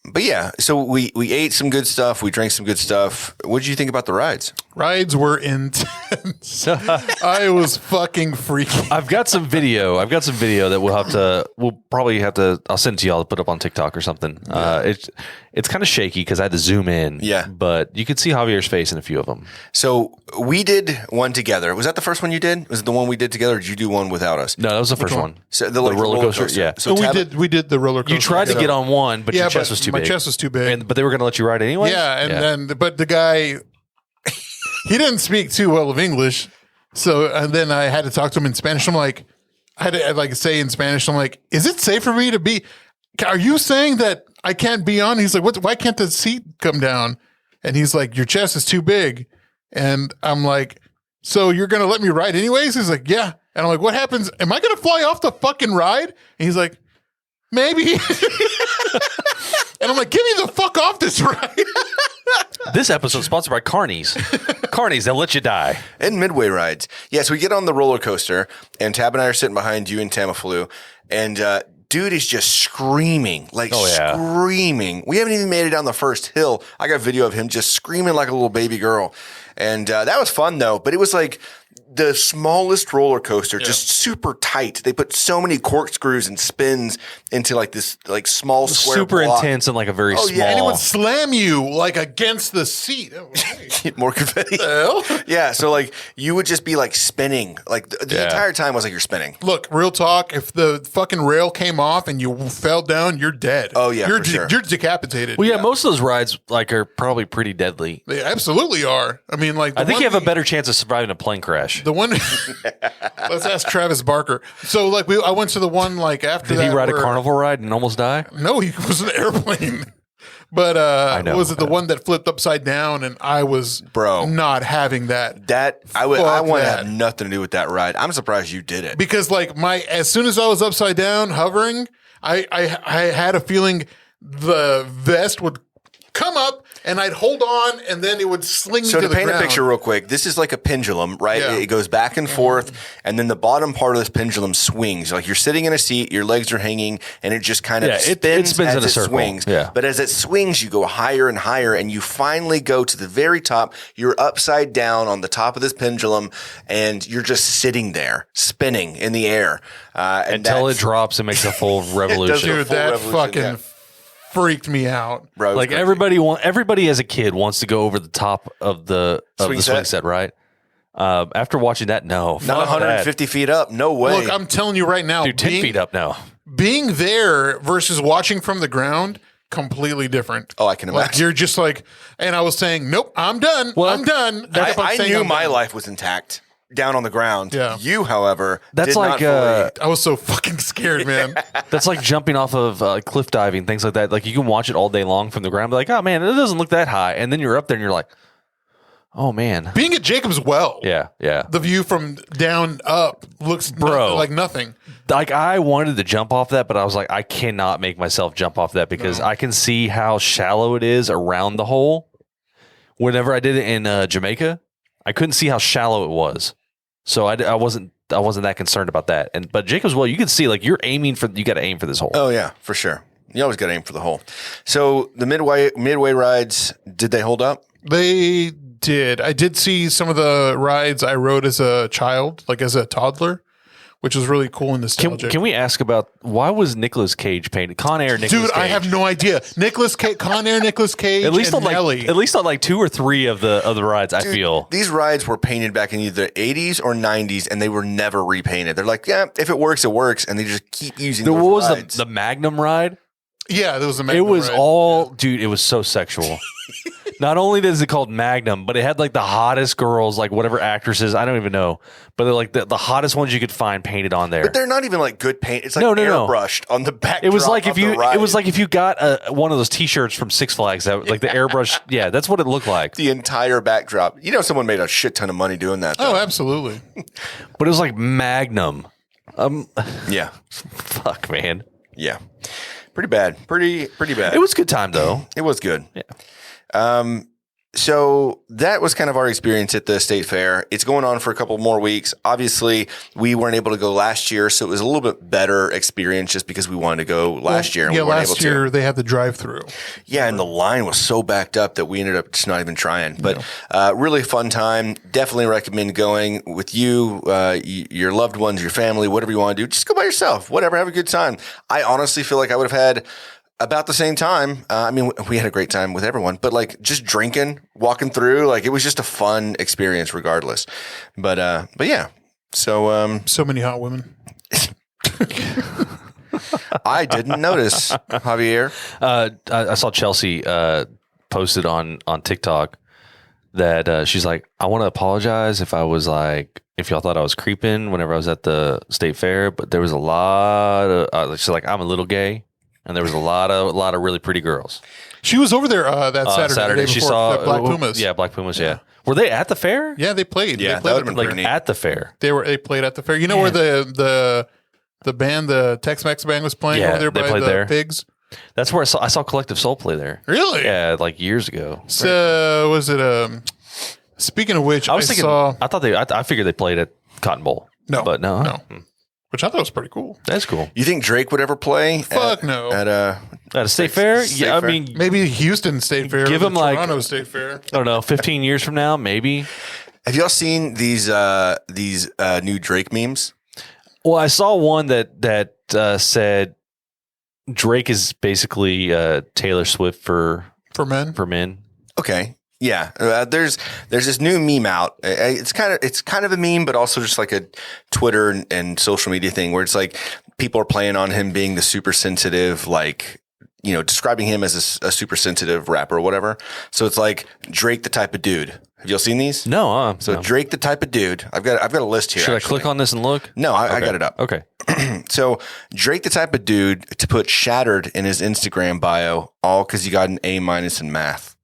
But yeah, so we ate some good stuff. We drank some good stuff. What did you think about the rides? Rides were intense. I was fucking freaking. I've got some video that we'll probably have to, I'll send it to y'all to put up on TikTok or something. Yeah. It's kind of shaky because I had to zoom in. Yeah. But you could see Javier's face in a few of them. So we did one together. Was that the first one you did? Was it the one we did together? Or did you do one without us? No, that was the first one. So the roller coaster. Yeah. So we did the roller coaster. You tried to get on one, but your chest was too big. My chest was too big. But they were going to let you ride anyway? Yeah. But the guy, he didn't speak too well of English. So, and then I had to talk to him in Spanish. I'm like, I had to say in Spanish, I'm like, is it safe for me to be, are you saying that I can't be on? He's like, why can't the seat come down? And he's like, your chest is too big. And I'm like, so you're going to let me ride anyways? He's like, yeah. And I'm like, what happens? Am I going to fly off the fucking ride? And he's like, maybe. And I'm like, get me the fuck off this ride. This episode is sponsored by Carnies. Carnies, they'll let you die. And Midway rides. Yeah, so we get on the roller coaster, and Tab and I are sitting behind you and Tamiflu, and dude is just screaming, screaming. We haven't even made it down the first hill. I got video of him just screaming like a little baby girl. And that was fun, though. But it was like the smallest roller coaster, just super tight. They put so many corkscrews and spins into like this like small square super block. Intense and like a very small. Yeah, and it would slam you like against the seat. More confetti. Yeah, so like you would just be like spinning. Like the entire time was like you're spinning. Look, real talk, if the fucking rail came off and you fell down, you're dead. Oh yeah, you're decapitated. Well, yeah, most of those rides like are probably pretty deadly. They absolutely are. I mean, like I think you have a better chance of surviving a plane crash. The one, let's ask Travis Barker. So like I went to the one like after Did that. Did he ride a carnival ride and almost die? No, he was an airplane. But was it the one that flipped upside down? And I was not having that. I want to have nothing to do with that ride. I'm surprised you did it because like as soon as I was upside down hovering, I had a feeling the vest would come up and I'd hold on and then it would sling me to the ground. So to paint a picture real quick, this is like a pendulum, right? Yeah. It goes back and forth and then the bottom part of this pendulum swings. Like you're sitting in a seat, your legs are hanging and it just kind of spins as it swings. Yeah. But as it swings, you go higher and higher and you finally go to the very top. You're upside down on the top of this pendulum and you're just sitting there spinning in the air. Until it drops and makes a full revolution. Dude, that fucking freaked me out. Bro, like crazy. everybody as a kid wants to go over the top of the swing set, right? After watching that, no. Not 150 feet up. No way. Look, I'm telling you right now. Dude, 10 feet up now. Being there versus watching from the ground, completely different. Oh, I can imagine. Like, you're just like, and I was saying, nope, I'm done. Well, I'm done. I knew my life was intact down on the ground. Yeah. You, however, That's did like not fully. I was so fucking scared, man. That's like jumping off of cliff diving, things like that. Like you can watch it all day long from the ground, be like, oh man, it doesn't look that high, and then you're up there and you're like, oh man. Being at Jacob's Well, Yeah. the view from down up looks like nothing. Like I wanted to jump off that, but I was like, I cannot make myself jump off that because I can see how shallow it is around the hole. Whenever I did it in Jamaica, I couldn't see how shallow it was, so I wasn't that concerned about that. But Jacob's Well, you can see like you got to aim for this hole. Oh yeah, for sure. You always got to aim for the hole. So the midway rides, did they hold up? They did. I did see some of the rides I rode as a child, like as a toddler, which was really cool and nostalgic. Can we ask about why was Nicolas Cage painted? Con Air Nicolas Cage. Dude, I have no idea. Con Air Nicolas Cage at least and on Nelly. at least on like 2 or 3 of the rides. Dude, I feel these rides were painted back in either 80s or 90s, and they were never repainted. They're like, yeah, if it works, it works, and they just keep using. What was rides. the Magnum ride? Yeah, there was a It Magnum was ride. all, dude, it was so sexual. Not only is it called Magnum, but it had like the hottest girls, like whatever actresses, I don't even know, but they're like the hottest ones you could find painted on there. But they're not even like good paint. It's like No. airbrushed on the back. It was like if you got one of those T-shirts from Six Flags, that like the airbrush. Yeah, that's what it looked like. the entire backdrop. You know, someone made a shit ton of money doing that. Though. Oh, absolutely. But it was like Magnum. Yeah, Fuck, man. yeah, pretty bad. Pretty bad. It was a good time though. It was good. Yeah. So that was kind of our experience at the state fair. It's going on for a couple more weeks. Obviously, we weren't able to go last year, so it was a little bit better experience just because we wanted to go last year and we weren't able to. Last year they had the drive-through. Yeah, and the line was so backed up that we ended up just not even trying. But really fun time. Definitely recommend going with you, your loved ones, your family, whatever you want to do. Just go by yourself. Whatever, have a good time. I honestly feel like I would have had about the same time. I mean, we had a great time with everyone, but like just drinking, walking through, like it was just a fun experience regardless. But yeah. So many hot women. I didn't notice, Javier. I saw Chelsea posted on TikTok that she's like, I want to apologize if y'all thought I was creeping whenever I was at the state fair, but there was a lot of she's like, I'm a little gay. And there was a lot of really pretty girls. She was over there that Saturday. She before, saw the Black Pumas. Yeah, Black Pumas. Yeah. Were they at the fair? Yeah, they played. Yeah, they played that would've been Like pretty neat. at the fair. They played at the fair. You know where the band, the Tex-Mex band, was playing Yeah, over there they by played the there. pigs? That's where I saw Collective Soul play there. Really? Yeah, like years ago. So was it? Speaking of which, I figured they played at Cotton Bowl. No, but no. no. Which I thought was pretty cool. That's cool. You think Drake would ever play? Fuck no. At a state fair? State Yeah, fair? I mean, Maybe Houston State Fair. Give or him, like- Toronto State Fair. I don't know, 15 years from now, maybe. have y'all seen these new Drake memes? Well, I saw one that said Drake is basically Taylor Swift for For men. Okay. Yeah, there's this new meme out. It's kind of a meme, but also just like a Twitter and social media thing where it's like people are playing on him being the super sensitive, like, you know, describing him as a super sensitive rapper or whatever. So it's like Drake, the type of dude. Have y'all seen these? No. So no. Drake, the type of dude. I've got a list here. Should actually. I click on this and look? No, I Okay. got it up. Okay. So Drake, the type of dude to put shattered in his Instagram bio, all because he got an A- in math.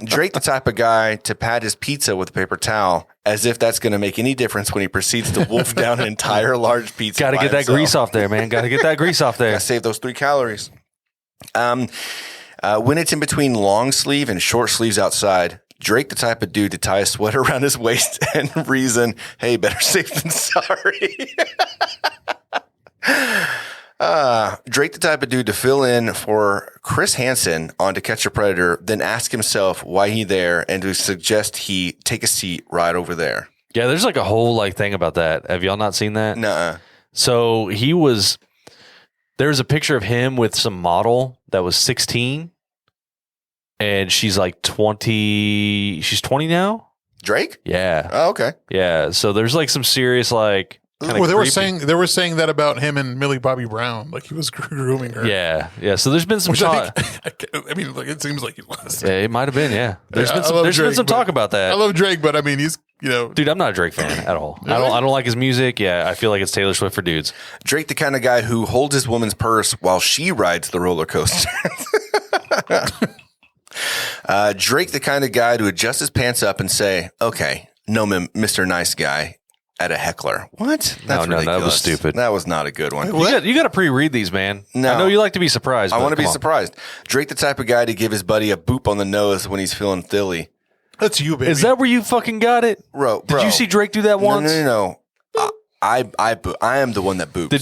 Drake, the type of guy to pat his pizza with a paper towel as if that's going to make any difference when he proceeds to wolf down an entire large pizza. Got to by get that himself. grease off there, man. Got to get that grease off there. Gotta save those 3 calories. When it's in between long sleeve and short sleeves outside, Drake, the type of dude to tie a sweater around his waist and reason, hey, better safe than sorry. Drake, the type of dude to fill in for Chris Hansen on To Catch a Predator, then ask himself why he there and to suggest he take a seat right over there. Yeah, there's like a whole like thing about that. Have y'all not seen that? Nuh-uh. So he was There's a picture of him with some model that was 16, and she's like 20. She's 20 now. Drake? Yeah. Oh, okay. Yeah. So there's like some serious like. Well, they were saying that about him and Millie Bobby Brown, like he was grooming her. Yeah, yeah. So there's been some talk. I mean, like it seems like he was. Yeah, it might have been. Yeah, there's been some talk about that. I love Drake, but I mean, he's dude. I'm not a Drake fan at all. Really? I don't like his music. Yeah, I feel like it's Taylor Swift for dudes. Drake, the kind of guy who holds his woman's purse while she rides the roller coaster. Drake, the kind of guy to adjust his pants up and say, "Okay, no, Mr. Nice Guy." At a heckler. What? That's no, that was stupid. That was not a good one. You got to pre-read these, man. No. I know you like to be surprised. I want to be surprised. Drake, the type of guy to give his buddy a boop on the nose when he's feeling thilly. That's you, baby. Is that where you fucking got it? Bro. Did you see Drake do that once? No. I am the one that boops. Did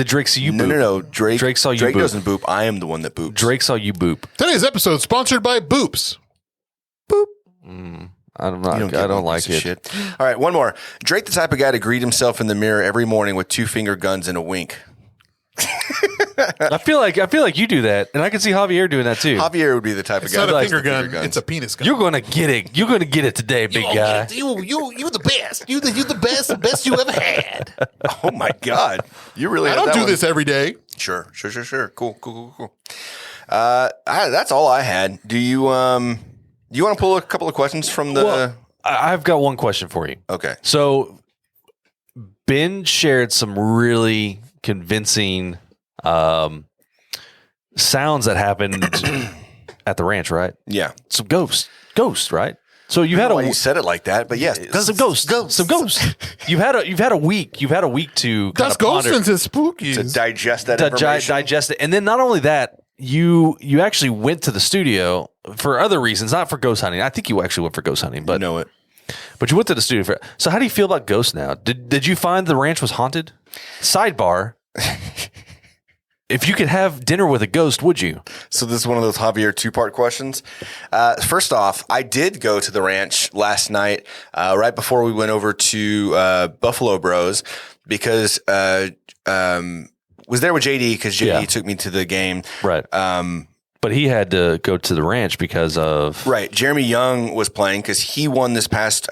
Drake see you boop? No. Drake saw you Drake boop. doesn't boop. I am the one that boops. Drake saw you boop. Today's episode sponsored by Boops. Boop. I don't like it. Shit. All right, one more. Drake, the type of guy to greet himself in the mirror every morning with 2-finger guns and a wink. I feel like you do that, and I can see Javier doing that too. Javier would be the type of guy. It's not that a finger gun. It's a penis gun. You're gonna get it. You're gonna get it today, big guy. You the best. You the best you ever had. Oh my God, you really? I don't do this every day. Sure. Cool. That's all I had. Do you you want to pull a couple of questions from the? Well, I've got one question for you. Okay. So Ben shared some really convincing sounds that happened at the ranch, right? Yeah. Some ghosts, right? So you had you said it like that, but yes, some ghosts. You've had a week to That's ghosts into spooky to digest that information. Digest it, and then not only that, you actually went to the studio for other reasons, not for ghost hunting. I think you actually went for ghost hunting, but know it. But you went to the studio for. So how do you feel about ghosts now? Did you find the ranch was haunted? Sidebar. If you could have dinner with a ghost, would you? So this is one of those Javier 2-part questions. First off, I did go to the ranch last night, right before we went over to Buffalo Bros, because was there with JD because JD took me to the game. Right. But he had to go to the ranch because of... Right. Jeremy Young was playing because he won this past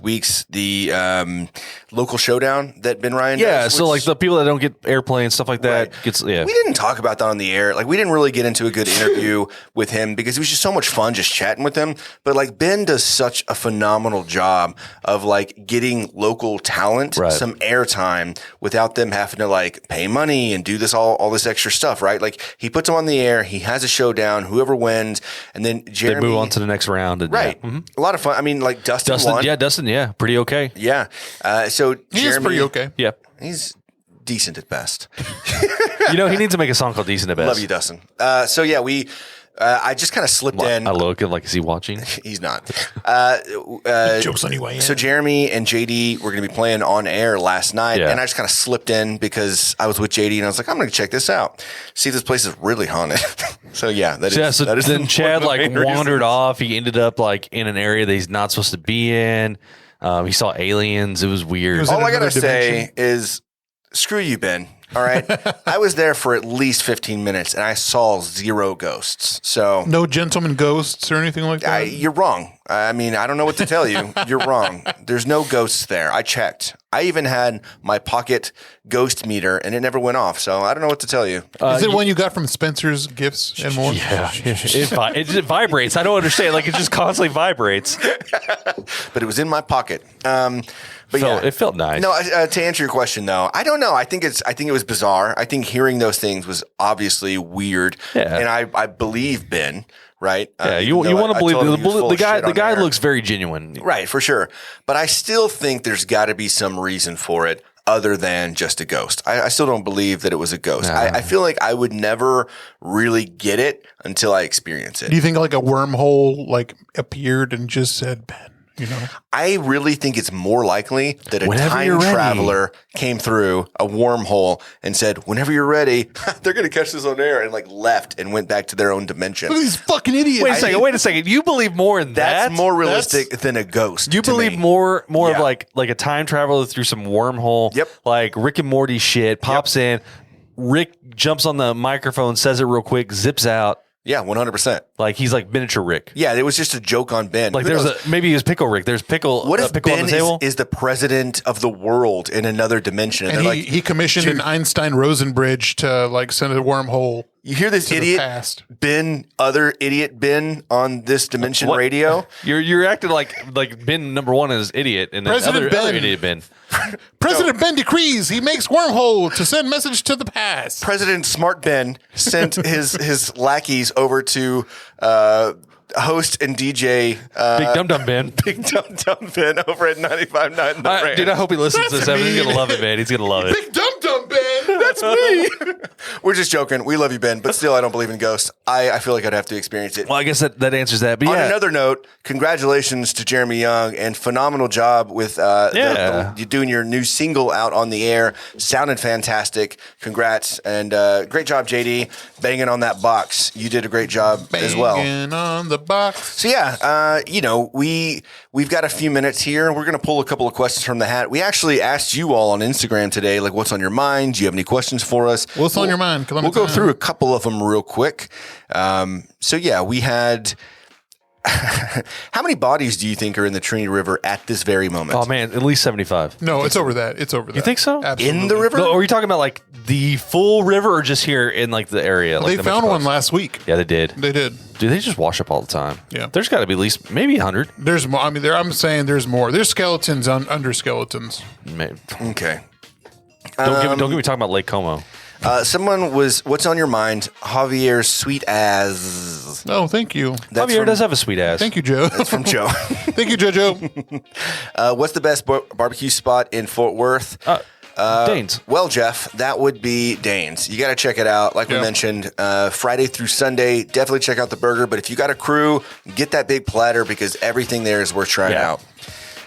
week's, the local showdown that Ben Ryan does. Yeah, so like the people that don't get airplane, stuff like that. Right. We didn't talk about that on the air. Like we didn't really get into a good interview with him because it was just so much fun just chatting with him. But like Ben does such a phenomenal job of like getting local talent some airtime without them having to like pay money and do this all this extra stuff, right? Like he puts them on the air, he has a showdown, whoever wins, and then Jeremy... They move on to the next round. And, right. Yeah. Mm-hmm. A lot of fun. I mean, like Dustin won. Yeah, Dustin, pretty okay. Yeah. So He's pretty okay. Yeah. He's decent at best. He needs to make a song called Decent at Best. Love you, Dustin. So yeah, I just kind of slipped in. I look like, is he watching? He's not. Jokes anyway. So Jeremy and JD were going to be playing on air last night, and I just kind of slipped in because I was with JD and I was like, I'm going to check this out, see if this place is really haunted. So yeah, that is. Then Chad like wandered off. He ended up like in an area that he's not supposed to be in. He saw aliens. It was weird. All I got to say is, screw you, Ben. All right. I was there for at least 15 minutes and I saw 0 ghosts. So no gentleman ghosts or anything like that. You're wrong. I mean, I don't know what to tell you. You're wrong. There's no ghosts there. I checked. I even had my pocket ghost meter and it never went off. So I don't know what to tell you. Is it one you got from Spencer's Gifts and More? Yeah. It just vibrates. I don't understand. Like it just constantly vibrates. But it was in my pocket. But it felt nice. No, to answer your question though, I don't know. I think it was bizarre. I think hearing those things was obviously weird. Yeah. And I believe Ben, right? Yeah, you want to believe the guy. The guy looks very genuine, right? For sure. But I still think there's got to be some reason for it other than just a ghost. I still don't believe that it was a ghost. I feel like I would never really get it until I experience it. Do you think like a wormhole like appeared and just said Ben? I really think it's more likely that a time traveler came through a wormhole and said, whenever you're ready, they're going to catch this on air, and like left and went back to their own dimension. Look at these fucking idiots. Wait a second. You believe more in that? That's more realistic than a ghost. You believe more of like a time traveler through some wormhole, like Rick and Morty shit, pops in, Rick jumps on the microphone, says it real quick, zips out. Yeah, 100%. Like he's like miniature Rick. Yeah, it was just a joke on Ben. Like maybe he was Pickle Rick. There's Pickle. What if Pickle Ben on the table? is the president of the world in another dimension? And he commissioned an Einstein Rosen bridge to like send a wormhole. You hear this idiot Ben, other idiot Ben on this dimension radio? You're acting like Ben number one is idiot and President other idiot Ben. President Ben decrees he makes wormhole to send message to the past. President Smart Ben sent his lackeys over to host and DJ Big Dum Dum Ben. Big Dum Dum Ben over at 95.9. Dude, I hope he listens to this. He's gonna love it, man. He's gonna love it. Big Dum Dum Ben. That's me. We're just joking. We love you, Ben, but still, I don't believe in ghosts. I feel like I'd have to experience it. Well, I guess that answers that. But on another note, congratulations to Jeremy Young and phenomenal job with you doing your new single out on the air. Sounded fantastic. Congrats and great job, JD, banging on that box. You did a great job as well. Banging on the box. So yeah, we've got a few minutes here. We're gonna pull a couple of questions from the hat. We actually asked you all on Instagram today, like, what's on your mind? Do you have any questions for us? What's on your mind? We'll go through a couple of them real quick. So yeah, we had. How many bodies do you think are in the Trinity River at this very moment? Oh man, at least 75. No, it's over that. It's over that. You think so? Absolutely. In the river? No, are you talking about like the full river or just here in like the area? They like found one last week. Yeah, they did. They did. Dude, they just wash up all the time. Yeah. There's got to be at least maybe 100. There's more. I mean, I'm saying there's more. There's skeletons under skeletons. Maybe. Okay. Don't get me talking about Lake Como. Someone was, what's on your mind? Javier's sweet ass. Oh, thank you. Javier does have a sweet ass. Thank you, Joe. That's from Joe. Thank you, JoJo. What's the best barbecue spot in Fort Worth? Danes. Well, Jeff, that would be Danes. You got to check it out. Like we mentioned, Friday through Sunday, definitely check out the burger. But if you got a crew, get that big platter because everything there is worth trying out.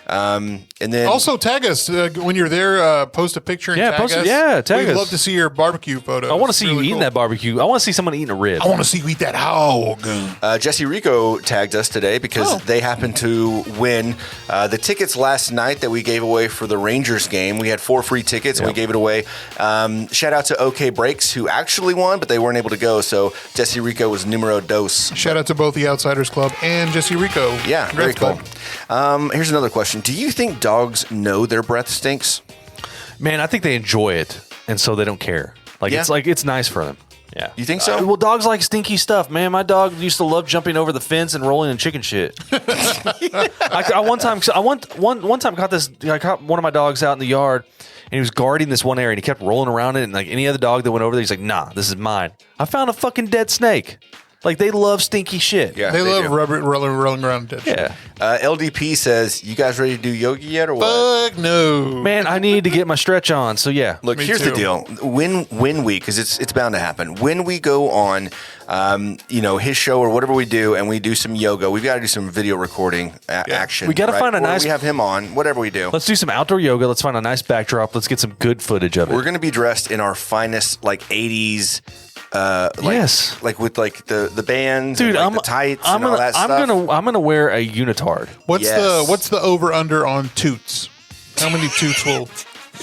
And then also tag us when you're there. Post a picture and tag us. Yeah, tag We'd us. love to see your barbecue photos. I want to see you eating that barbecue. I want to see someone eating a rib. I want to see you eat that hog. Jesse Rico tagged us today because they happened to win the tickets last night that we gave away for the Rangers game. We had 4 free tickets and we gave it away. Shout out to OK Breaks who actually won, but they weren't able to go. So Jesse Rico was numero dos. Shout out to both the Outsiders Club and Jesse Rico. Yeah, very cool. Here's another question. Do you think dogs know their breath stinks? Man, I think they enjoy it, and so they don't care. It's nice for them. Yeah, you think so? Well, dogs like stinky stuff, man. My dog used to love jumping over the fence and rolling in chicken shit. I one time caught one of my dogs out in the yard, and he was guarding this one area, and he kept rolling around it. And like any other dog that went over there, he's like, "Nah, this is mine." I found a fucking dead snake. Like, they love stinky shit. Yeah, they love rolling around dead shit. Yeah. LDP says, you guys ready to do yogi yet or what? Fuck no. Man, I need to get my stretch on, so yeah. Look, here's the deal. When we, because it's bound to happen, when we go on, his show or whatever we do and we do some yoga, we've got to do some video recording action. We got to find a nice... we have him on, whatever we do. Let's do some outdoor yoga. Let's find a nice backdrop. Let's get some good footage of it. We're going to be dressed in our finest, like, 80s... yes, like with like the bands, dude. And, like, the tights and all that stuff. I'm gonna wear a unitard. What's the over under on toots? How many toots will?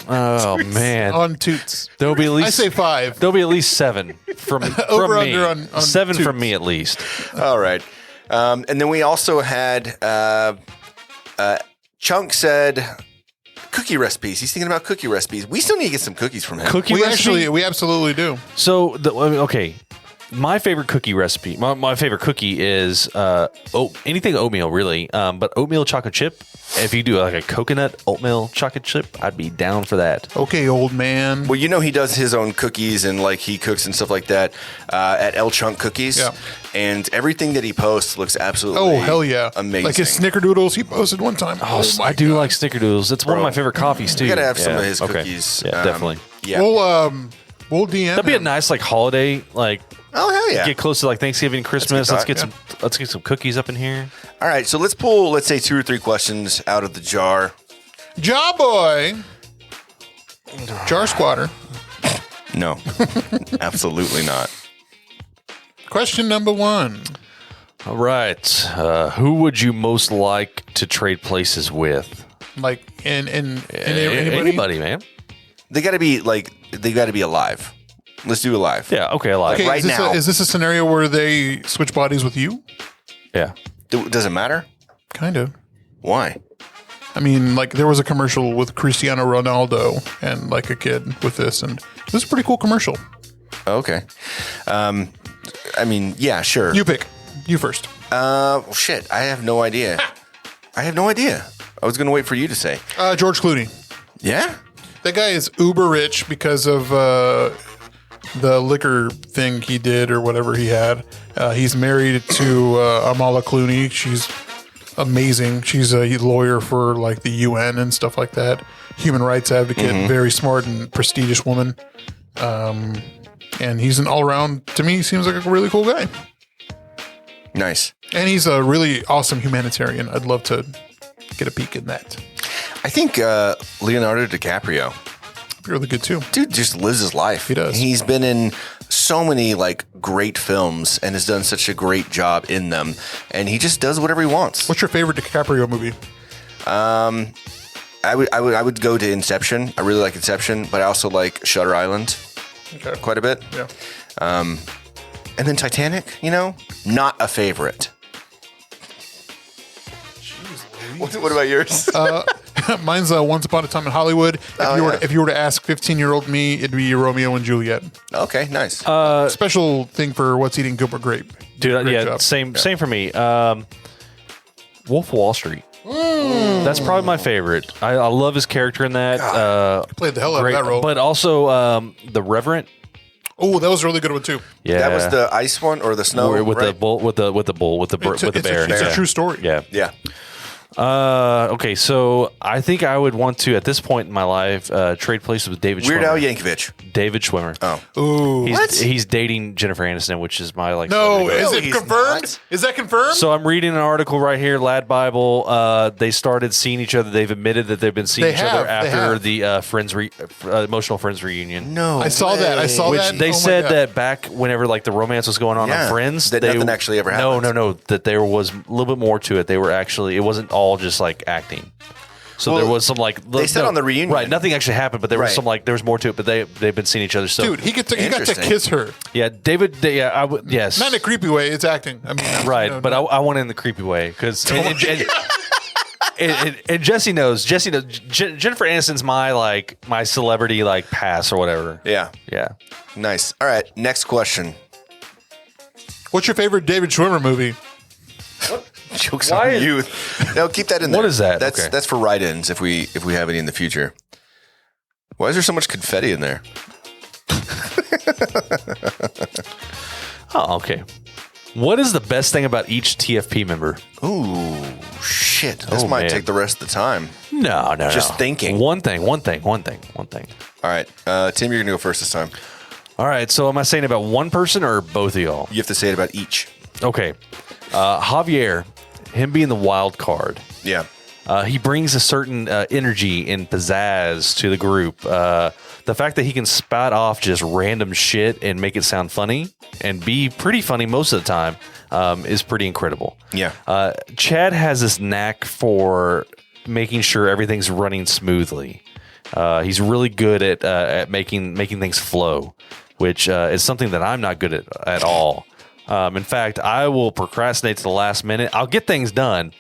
Oh man, on toots. There'll be at least. I say 5. There'll be at least 7 from over me. Under on 7 toots. from me at least. All right, and then we also had Chunk said. Cookie recipes. He's thinking about cookie recipes. We still need to get some cookies from him. We absolutely do. So my favorite cookie recipe. My favorite cookie is anything oatmeal really, but oatmeal chocolate chip. If you do like a coconut oatmeal chocolate chip, I'd be down for that. Okay, old man. Well, he does his own cookies and like he cooks and stuff like that at El Chunk Cookies. Yeah. And everything that he posts looks absolutely hell yeah, amazing. Like his snickerdoodles he posted one time. I do like snickerdoodles. It's one of my favorite coffees too. You gotta have some of his cookies. Yeah, definitely. Yeah. We'll DM. That'd be a nice like holiday like. Oh hell yeah! Get close to like Thanksgiving, Christmas. Let's get some cookies up in here. All right, so let's pull, let's say 2 or 3 questions out of the jar. Jar boy, jar squatter. No, absolutely not. Question number 1. All right, who would you most like to trade places with? Like anybody, anybody, man. They got to be alive. Let's do alive. Yeah. Okay. Alive. Okay, right now. is this a scenario where they switch bodies with you? Yeah. Does it matter? Kind of. Why? I mean, like there was a commercial with Cristiano Ronaldo and like a kid with this, and this is a pretty cool commercial. Okay. I mean, yeah, sure. You pick. You first. Shit. I have no idea. I have no idea. I was going to wait for you to say. George Clooney. Yeah? That guy is uber rich because of the liquor thing he did or whatever he had. He's married to Amala Clooney. She's amazing. She's a lawyer for like the UN and stuff like that. Human rights advocate, very smart and prestigious woman. And he's an all around, to me, seems like a really cool guy. Nice. And he's a really awesome humanitarian. I'd love to get a peek in that. I think Leonardo DiCaprio, Really good too. dude, just lives his life. He does. He's been in so many like great films and has done such a great job in them. And he just does whatever he wants. What's your favorite DiCaprio movie? I would go to Inception. I really like Inception, but I also like Shutter Island quite a bit. Yeah. And then Titanic, not a favorite. What about yours? Mine's Once Upon a Time in Hollywood. If you were to ask 15-year-old me, it'd be Romeo and Juliet. Okay, nice. Special thing for What's Eating Gilbert Grape. Dude, Great yeah, job. same for me. Wolf of Wall Street. That's probably my favorite. I love his character in that. Played the hell out of that role. But also The Reverend. Oh, that was a really good one too. Yeah, That was the ice one or the snow, with right? the bull, with the bear. It's a true story. Yeah. Yeah. Okay, so I think I would want to, at this point in my life, trade places with David Weird Al Schwimmer. Yankovic. David Schwimmer. Oh. Ooh. He's dating Jennifer Aniston, which is my No, celebrity is crush. it he's confirmed? not. Is that confirmed? So I'm reading an article right here, Lad Bible. They started seeing each other. They've admitted that they've been seeing each other after the Emotional Friends reunion. No. I saw that. I saw Which that. they Oh my said God. that back whenever like the romance was going on Friends, that nothing actually ever happened. No, that there was a little bit more to it. They were actually, it wasn't all just like acting. So there was some like they said on the reunion, right? Nothing actually happened, but there was Right. some like there was more to it. But they've been seeing each other. So Dude, he got to Interesting. kiss her. yeah, David. Yeah, I would. Yes, Not in a creepy way. It's acting. I mean, right. But I want it in the creepy way because and Jesse knows. Jennifer Aniston's my celebrity like pass or whatever. Yeah. Yeah. Nice. All right. Next question. what's your favorite David Schwimmer movie? Jokes Why on is- you. No, keep that in there. What is that? That's Okay. that's for write-ins if we have any in the future. Why is there so much confetti in there? Oh, okay. What is the best thing about each TFP member? Ooh, shit. This Oh, might man. take the rest of the time. No. Just thinking. One thing. All right. Tim, you're going to go first this time. All right. So am I saying about one person or both of y'all? You have to say it about each. Okay. Javier, him being the wild card, Yeah. he brings a certain energy and pizzazz to the group. The fact that he can spout off just random shit and make it sound funny and be pretty funny most of the time is pretty incredible. Yeah. Chad has this knack for making sure everything's running smoothly. He's really good at making things flow, which is something that I'm not good at all. In fact, I will procrastinate to the last minute. I'll get things done.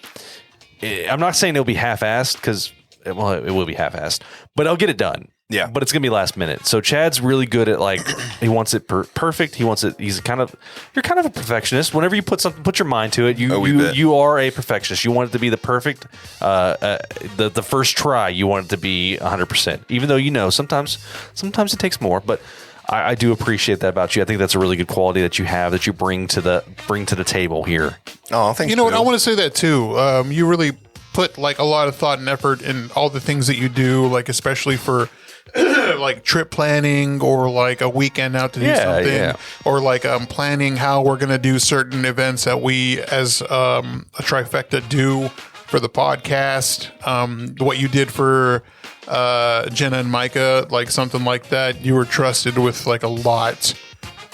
I'm not saying it'll be half-assed because, it will be half-assed, but I'll get it done. Yeah. But it's going to be last minute. So Chad's really good at he wants it perfect. He wants it. You're kind of a perfectionist. Whenever you put your mind to it, you are a perfectionist. You want it to be the perfect, the first try. You want it to be 100%, even though, sometimes it takes more, but I do appreciate that about you. I think that's a really good quality that you have that you bring to the table here. Oh, thank you. You know what? I want to say that too. You really put like a lot of thought and effort in all the things that you do, like especially for like trip planning or like a weekend out to do something, or like planning how we're going to do certain events that we as a trifecta do for the podcast. What you did for Jenna and Micah, like something like that. You were trusted with like a lot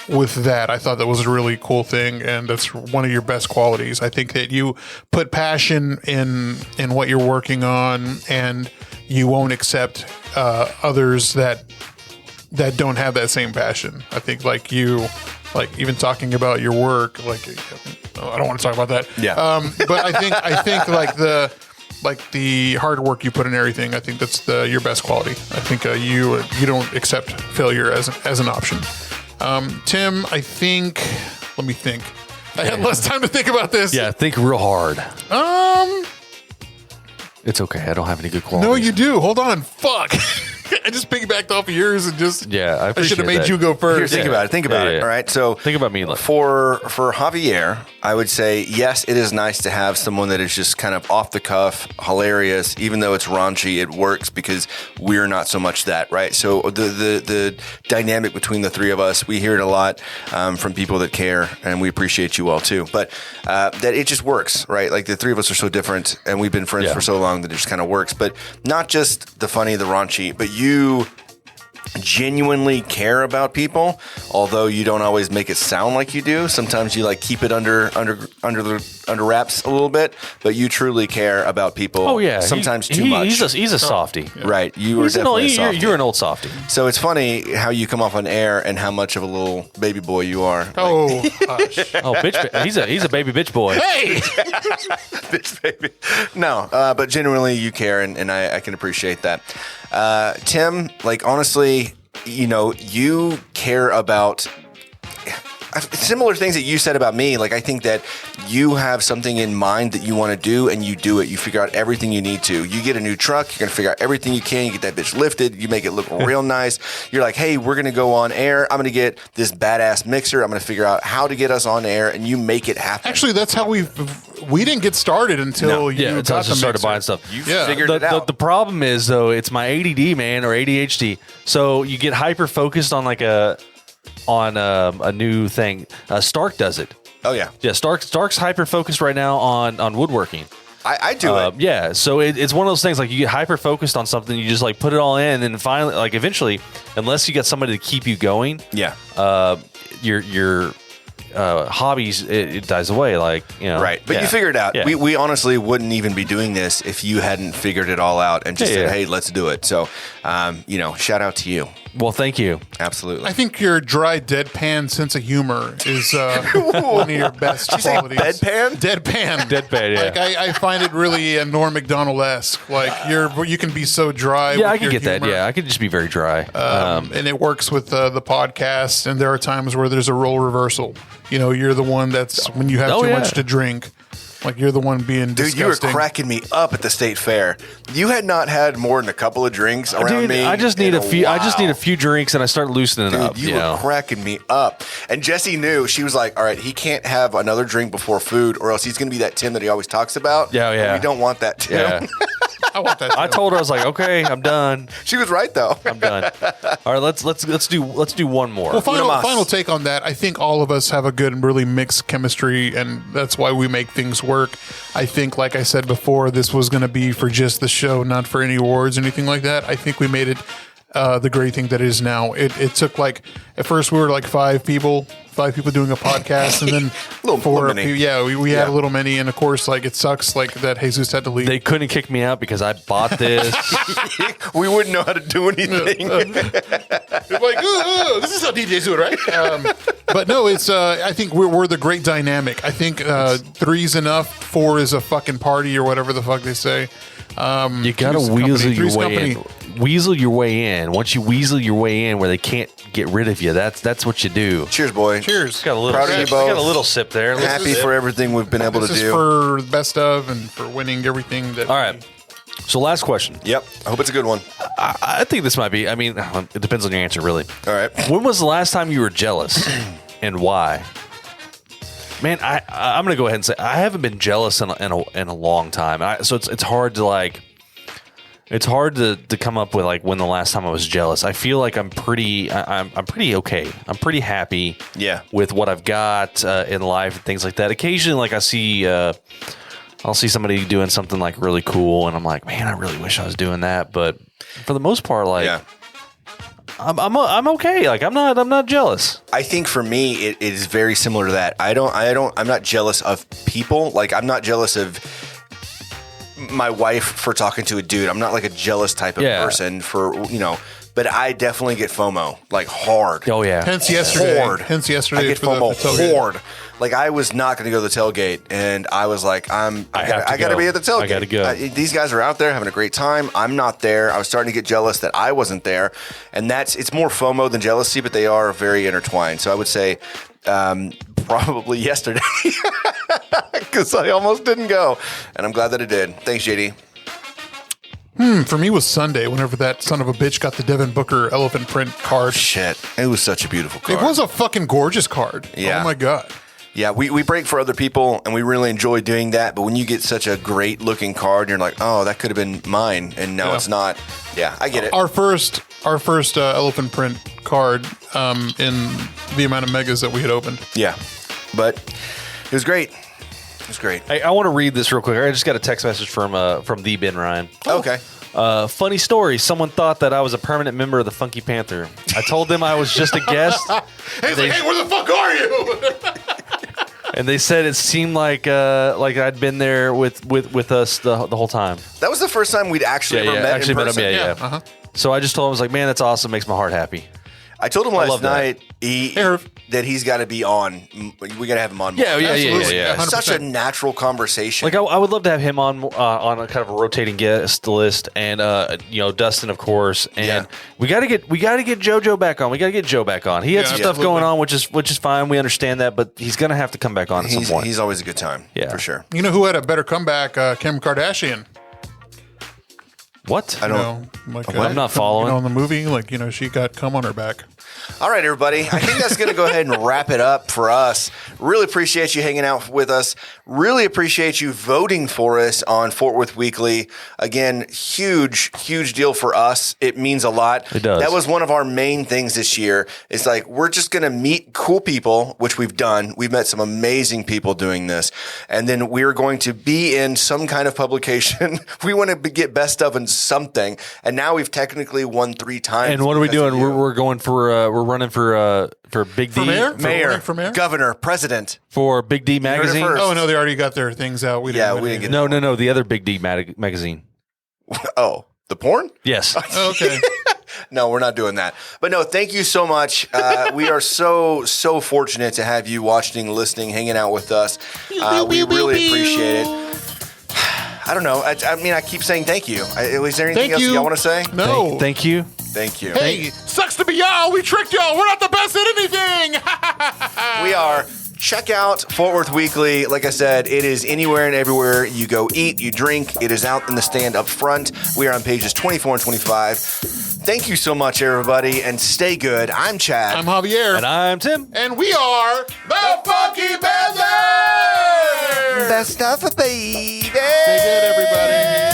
with that. I thought that was a really cool thing, and that's one of your best qualities. I think that you put passion in what you're working on, and you won't accept others that that don't have that same passion. I think like you, like even talking about your work, like I don't want to talk about that. Yeah. But I think like the hard work you put in everything, I think that's your best quality. I think you don't accept failure as an option. Tim, I think. Let me think. I had less time to think about this. Yeah, think real hard. It's okay. I don't have any good qualities. No, you do. Hold on. Fuck. I just piggybacked off of yours and just. Yeah, I should have made you go first. Here, think about it. Think about it. All right. So think about me. Like, for Javier, I would say yes. It is nice to have someone that is just kind of off the cuff, hilarious. Even though it's raunchy, it works because we're not so much that, right? So the dynamic between the three of us, we hear it a lot from people that care, and we appreciate you all too. But that it just works, right? Like the three of us are so different, and we've been friends for so long that it just kind of works. But not just the funny, the raunchy, but you genuinely care about people, although you don't always make it sound like you do. Sometimes you like keep it under wraps a little bit, but you truly care about people. Oh yeah, sometimes too much. He's a softie, right? You are definitely a softie. You're an old softie. So it's funny how you come off on air and how much of a little baby boy you are. Oh, hush. Oh, bitch! He's a baby bitch boy. Hey, bitch baby. No, but genuinely you care, and I can appreciate that. Tim, like honestly, you know, you care about similar things that you said about me. Like I think that you have something in mind that you want to do, and you do it. You figure out everything you need to. You get a new truck, you're gonna figure out everything you can. You get that bitch lifted. You make it look real nice. You're like, hey, we're gonna go on air. I'm gonna get this badass mixer. I'm gonna figure out how to get us on air, and you make it happen. Actually, that's how we didn't get started until you until I got just the started mixer. buying stuff. You figured it out. The problem is though, it's my ADD, man, or ADHD. So you get hyper focused on like a new thing. Stark does it. Oh yeah. Yeah, Stark's hyper focused right now on woodworking. I do it. Yeah, so it's one of those things like you get hyper focused on something, you just like put it all in, and finally, like eventually, unless you get somebody to keep you going, yeah, your hobbies it dies away. Like right. But you figure it out. Yeah. We honestly wouldn't even be doing this if you hadn't figured it all out and just said, hey, let's do it. So, shout out to you. Well, thank you. Absolutely. I think your dry deadpan sense of humor is one of your best qualities. Deadpan? Deadpan. Yeah. Like I find it really Norm Macdonald-esque. Like you can be so dry. Yeah, with I can your get humor. that. Yeah, I can just be very dry. And it works with the podcast. And there are times where there's a role reversal. You know, you're the one that's when you have too much to drink. Like you're the one being disgusting. Dude, you were cracking me up at the state fair. You had not had more than a couple of drinks around me. I just need a few. I just need a few drinks, and I start loosening up. You were cracking me up. And Jessie knew. She was like, "All right, he can't have another drink before food, or else he's going to be that Tim that he always talks about." Yeah. And we don't want that Tim. Yeah. I want that. I told her, I was like, "Okay, I'm done." She was right though. I'm done. All right, let's do one more. Well, final take on that. I think all of us have a good and really mixed chemistry, and that's why we make things work. I think, like I said before, this was going to be for just the show, not for any awards or anything like that. I think we made it the great thing that it is now. It took like, at first we were like five people doing a podcast, and then we had a little many, and of course, like it sucks like that Jesus had to leave. They couldn't kick me out because I bought this. We wouldn't know how to do anything. Like, this is how DJs do it, right? But no, it's. I think we're the great dynamic. I think 3's enough. 4 is a fucking party or whatever the fuck they say. You gotta weasel your way in. Weasel your way in. Once you weasel your way in where they can't get rid of you, that's what you do. Cheers, boy. Cheers. Got a little Proud of you both. Got a little sip there. Happy for everything we've been able to This is do. for the best of and for winning everything that. All right. So last question. Yep. I hope it's a good one. I think this might be. I mean, it depends on your answer, really. All right. When was the last time you were jealous, and why? Man, I'm gonna go ahead and say I haven't been jealous in a long time. So it's hard to like. It's hard to come up with like when the last time I was jealous. I feel like I'm pretty okay. I'm pretty happy. Yeah. With what I've got in life and things like that. Occasionally, like I'll see somebody doing something like really cool, and I'm like, man, I really wish I was doing that. But for the most part, like, I'm okay. Like I'm not jealous. I think for me, it is very similar to that. I'm not jealous of people. Like I'm not jealous of my wife for talking to a dude. I'm not like a jealous type of person but I definitely get FOMO like hard. Oh yeah. Hence yesterday. Hard. I get FOMO hard. Like I was not going to go to the tailgate, and I was like, I got to be at the tailgate. I got to go. These guys are out there having a great time. I'm not there. I was starting to get jealous that I wasn't there, and it's more FOMO than jealousy, but they are very intertwined. So I would say probably yesterday because I almost didn't go, and I'm glad that I did. Thanks, JD. For me, it was Sunday whenever that son of a bitch got the Devin Booker elephant print card. Shit, it was such a beautiful card. It was a fucking gorgeous card. Yeah. Oh my God. Yeah, we break for other people, and we really enjoy doing that. But when you get such a great looking card, you're like, oh, that could have been mine, and no, it's not. Yeah, I get it. Our first elephant print card in the amount of megas that we had opened. Yeah, but it was great. It was great. Hey, I want to read this real quick. I just got a text message from the Ben Ryan. Okay. Funny story. Someone thought that I was a permanent member of the Funky Panther. I told them I was just a guest. He's like, hey, where the fuck are you? And they said it seemed like I'd been there with us the whole time. That was the first time we'd actually ever met in person. Yeah. Uh-huh. So I just told him, I was like, man, that's awesome. Makes my heart happy. I told him last night that he's got to be on. We got to have him on more. Yeah. Such a natural conversation. Like I would love to have him on a kind of a rotating guest list, and Dustin, of course, and we got to get JoJo back on. We got to get Joe back on. He had some stuff going on, which is fine. We understand that, but he's gonna have to come back on at some point. He's always a good time. Yeah, for sure. You know who had a better comeback? Kim Kardashian. What? I don't know. I'm not following. In the movie, she got cum on her back. All right, everybody. I think that's going to go ahead and wrap it up for us. Really appreciate you hanging out with us. Really appreciate you voting for us on Fort Worth Weekly. Again, huge deal for us. It means a lot. It does. That was one of our main things this year. It's like we're just going to meet cool people, which we've done. We've met some amazing people doing this. And then we're going to be in some kind of publication. We want to get best of in something. And now we've technically won 3 times. And what are we doing? We're going for we're running for Big D. Mayor, governor, president. For Big D magazine. Oh no, they already got their things out. We didn't get No, the other Big D magazine. Oh, the porn? Yes. Okay. No, we're not doing that. But no, thank you so much. We are so fortunate to have you watching, listening, hanging out with us. We really appreciate it. I don't know. I mean, I keep saying thank you. Is there anything else y'all want to say? No. Thank you. Thank you. Hey, sucks to be y'all. We tricked y'all. We're not the best at anything. We are. Check out Fort Worth Weekly. Like I said, it is anywhere and everywhere you go eat, you drink. It is out in the stand up front. We are on pages 24 and 25. Thank you so much, everybody, and stay good. I'm Chad. I'm Javier. And I'm Tim. And we are the Funky Panther! Best stuff, baby. Stay good, everybody.